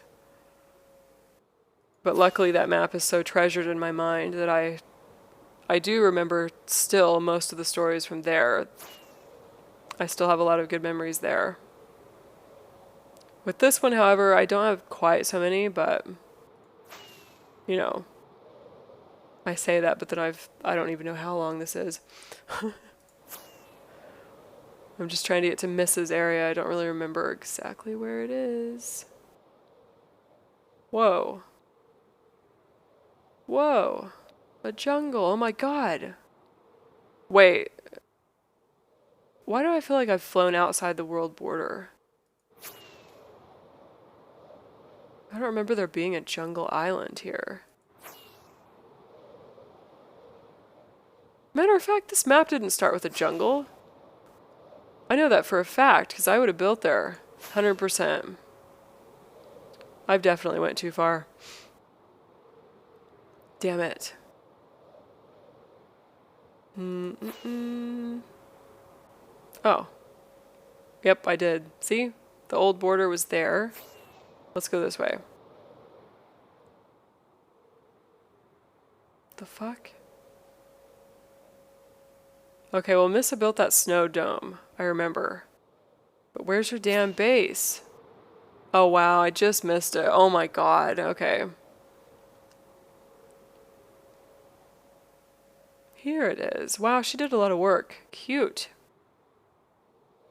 But luckily that map is so treasured in my mind that I do remember still most of the stories from there. I still have a lot of good memories there. With this one, however, I don't have quite so many, but, you know, I say that, but then I don't even know how long this is. I'm just trying to get to Mrs. area. I don't really remember exactly where it is. Whoa. Whoa. A jungle. Oh my god. Wait. Why do I feel like I've flown outside the world border? I don't remember there being a jungle island here. Matter of fact, this map didn't start with a jungle. I know that for a fact, because I would have built there. 100%. I've definitely went too far. Damn it. Oh. Yep, I did. See? The old border was there. Let's go this way. The fuck? Okay, well, Missa built that snow dome. I remember. But where's your damn base? Oh, wow, I just missed it. Oh my god, okay. Here it is. Wow, she did a lot of work. Cute.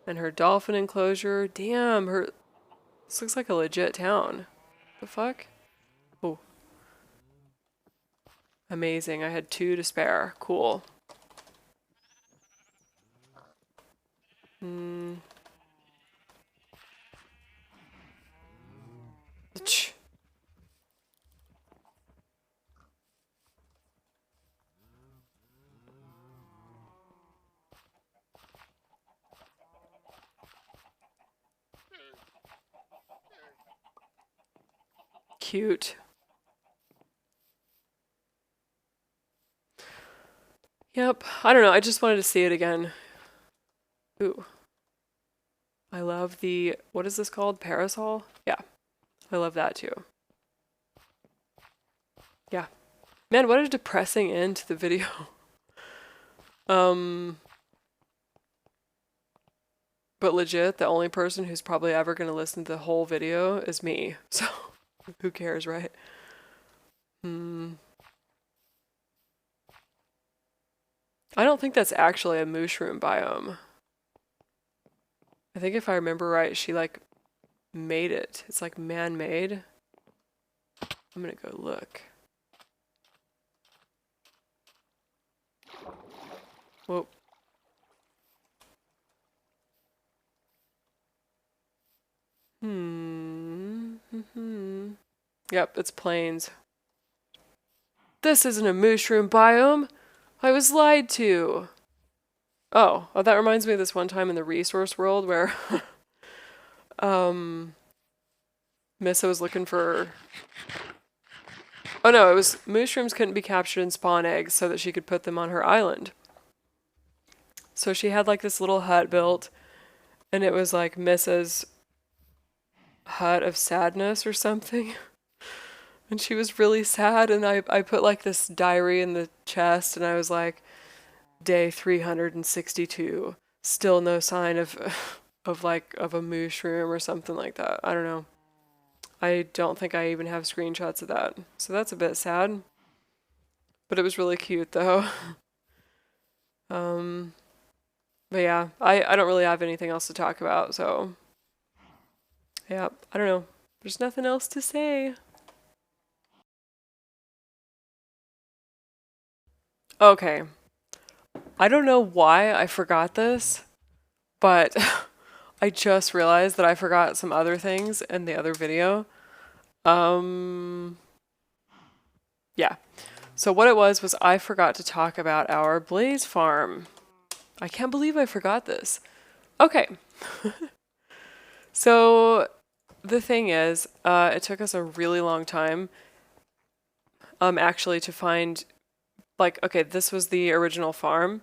And her dolphin enclosure. Damn, this looks like a legit town. The fuck? Oh. Amazing, I had 2 to spare. Cool. Cute. Yep, I don't know, I just wanted to see it again. Ooh. I love the, what is this called? Parasol? Yeah, I love that too. Yeah. Man, what a depressing end to the video. But legit, the only person who's probably ever going to listen to the whole video is me. So, who cares, right? I don't think that's actually a mushroom biome. I think if I remember right, she like made it. It's like man-made. I'm gonna go look. Whoa. Yep, it's plains. This isn't a mushroom biome. I was lied to. Oh, that reminds me of this one time in the resource world where Missa was looking for... Oh no, it was mushrooms couldn't be captured in spawn eggs so that she could put them on her island. So she had like this little hut built, and it was like Missa's hut of sadness or something. And she was really sad, and I put like this diary in the chest, and I was like, day 362, still no sign of a mushroom or something like that. I don't know. I don't think I even have screenshots of that. So that's a bit sad. But it was really cute though. But yeah, I don't really have anything else to talk about, so yeah, I don't know. There's nothing else to say. Okay. I don't know why I forgot this, but I just realized that I forgot some other things in the other video. Yeah. So what it was I forgot to talk about our blaze farm. I can't believe I forgot this. Okay. So the thing is, it took us a really long time actually to find, like, okay, this was the original farm.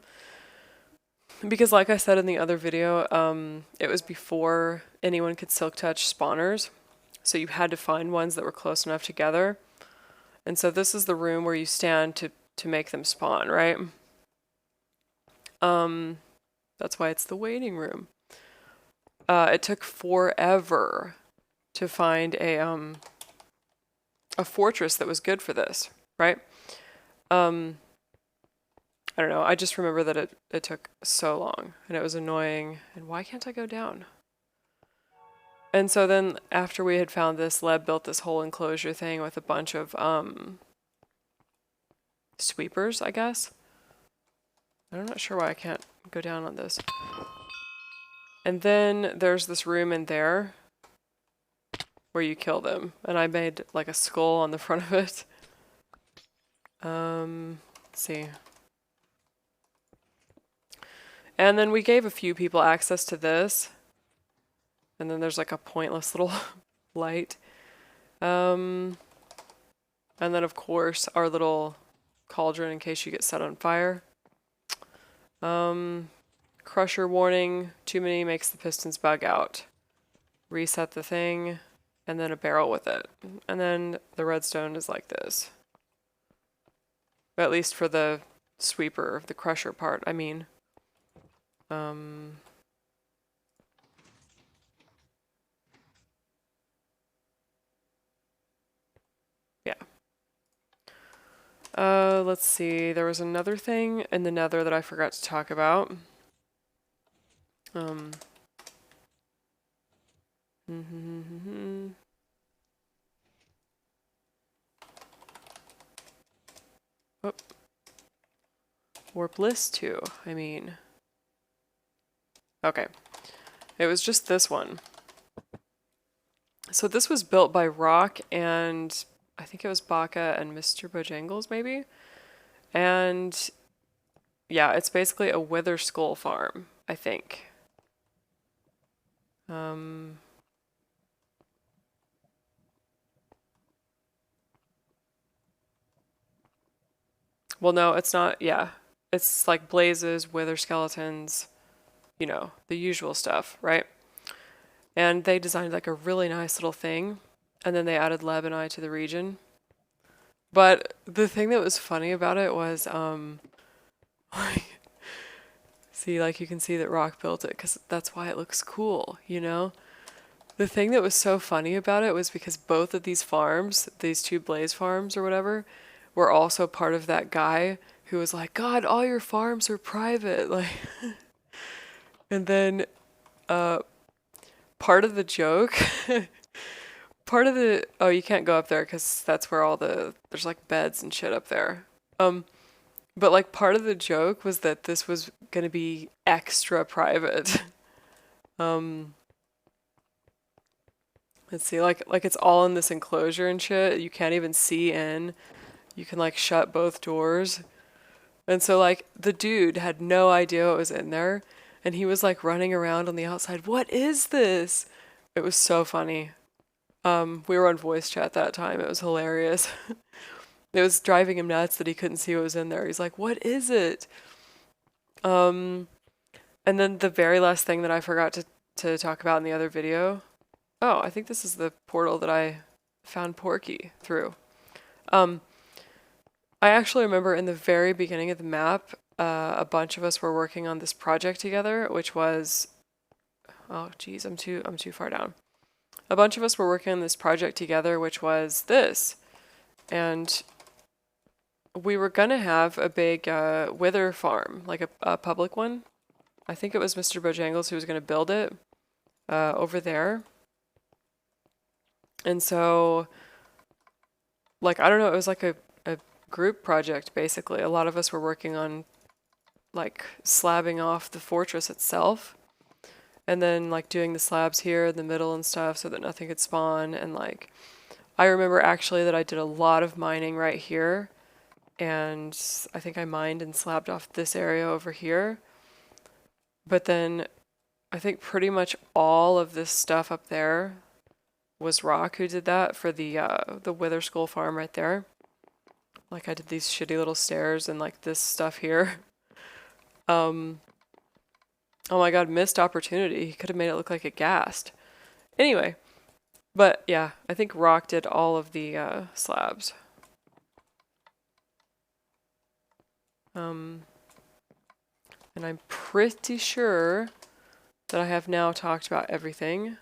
Because like I said in the other video, it was before anyone could silk touch spawners. So you had to find ones that were close enough together. And so this is the room where you stand to make them spawn, right? That's why it's the waiting room. It took forever to find a fortress that was good for this, right? I don't know. I just remember that it took so long and it was annoying. And why can't I go down? And so then after we had found this, Leb built this whole enclosure thing with a bunch of sweepers, I guess. I'm not sure why I can't go down on this. And then there's this room in there where you kill them. And I made like a skull on the front of it. Let's see. And then we gave a few people access to this. And then there's like a pointless little light. And then of course our little cauldron in case you get set on fire. Crusher warning, too many makes the pistons bug out. Reset the thing, and then a barrel with it. And then the redstone is like this. At least for the sweeper, the crusher part, I mean. Yeah. Let's see, there was another thing in the Nether that I forgot to talk about. Oh. Warp list 2, I mean. Okay. It was just this one. So this was built by Rock and I think it was Baka and Mr. Bojangles maybe? And yeah, it's basically a wither skull farm, I think. Well, no, it's not. Yeah. It's like blazes, wither skeletons, you know, the usual stuff, right? And they designed like a really nice little thing. And then they added Leb and I to the region. But the thing that was funny about it was, like, see, like you can see that Rock built it because that's why it looks cool, you know? The thing that was so funny about it was because both of these farms, these two blaze farms or whatever, were also part of that guy who was like, God, all your farms are private. Like, and then part of the joke, oh, you can't go up there because that's where there's like beds and shit up there. But like part of the joke was that this was gonna be extra private. Let's see, like it's all in this enclosure and shit. You can't even see in. You can like shut both doors. And so like the dude had no idea what was in there and he was like running around on the outside. What is this? It was so funny. We were on voice chat that time. It was hilarious. It was driving him nuts that he couldn't see what was in there. He's like, "What is it?" And then the very last thing that I forgot to talk about in the other video. Oh, I think this is the portal that I found Porky through. I actually remember in the very beginning of the map, a bunch of us were working on this project together, which was, oh geez, I'm too far down. A bunch of us were working on this project together, which was this, and we were gonna have a big wither farm, like a public one. I think it was Mr. Bojangles who was gonna build it over there. And so, like, I don't know, it was like a group project, basically. A lot of us were working on, like, slabbing off the fortress itself. And then, like, doing the slabs here in the middle and stuff so that nothing could spawn. And, like, I remember actually that I did a lot of mining right here. and I think I mined and slabbed off this area over here. But then I think pretty much all of this stuff up there was Rock who did that for the Wither Skull farm right there. Like I did these shitty little stairs and like this stuff here. Oh my god, missed opportunity. He could have made it look like it gassed. Anyway, but yeah, I think Rock did all of the slabs. And I'm pretty sure that I have now talked about everything.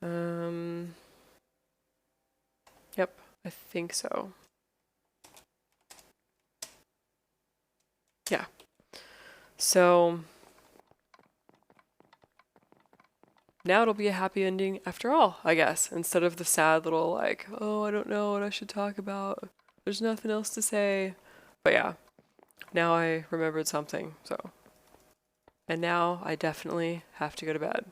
Yep, I think so. Yeah. So now it'll be a happy ending after all, I guess, instead of the sad little like, oh, I don't know what I should talk about. There's nothing else to say. But yeah, now I remembered something, so. And now I definitely have to go to bed.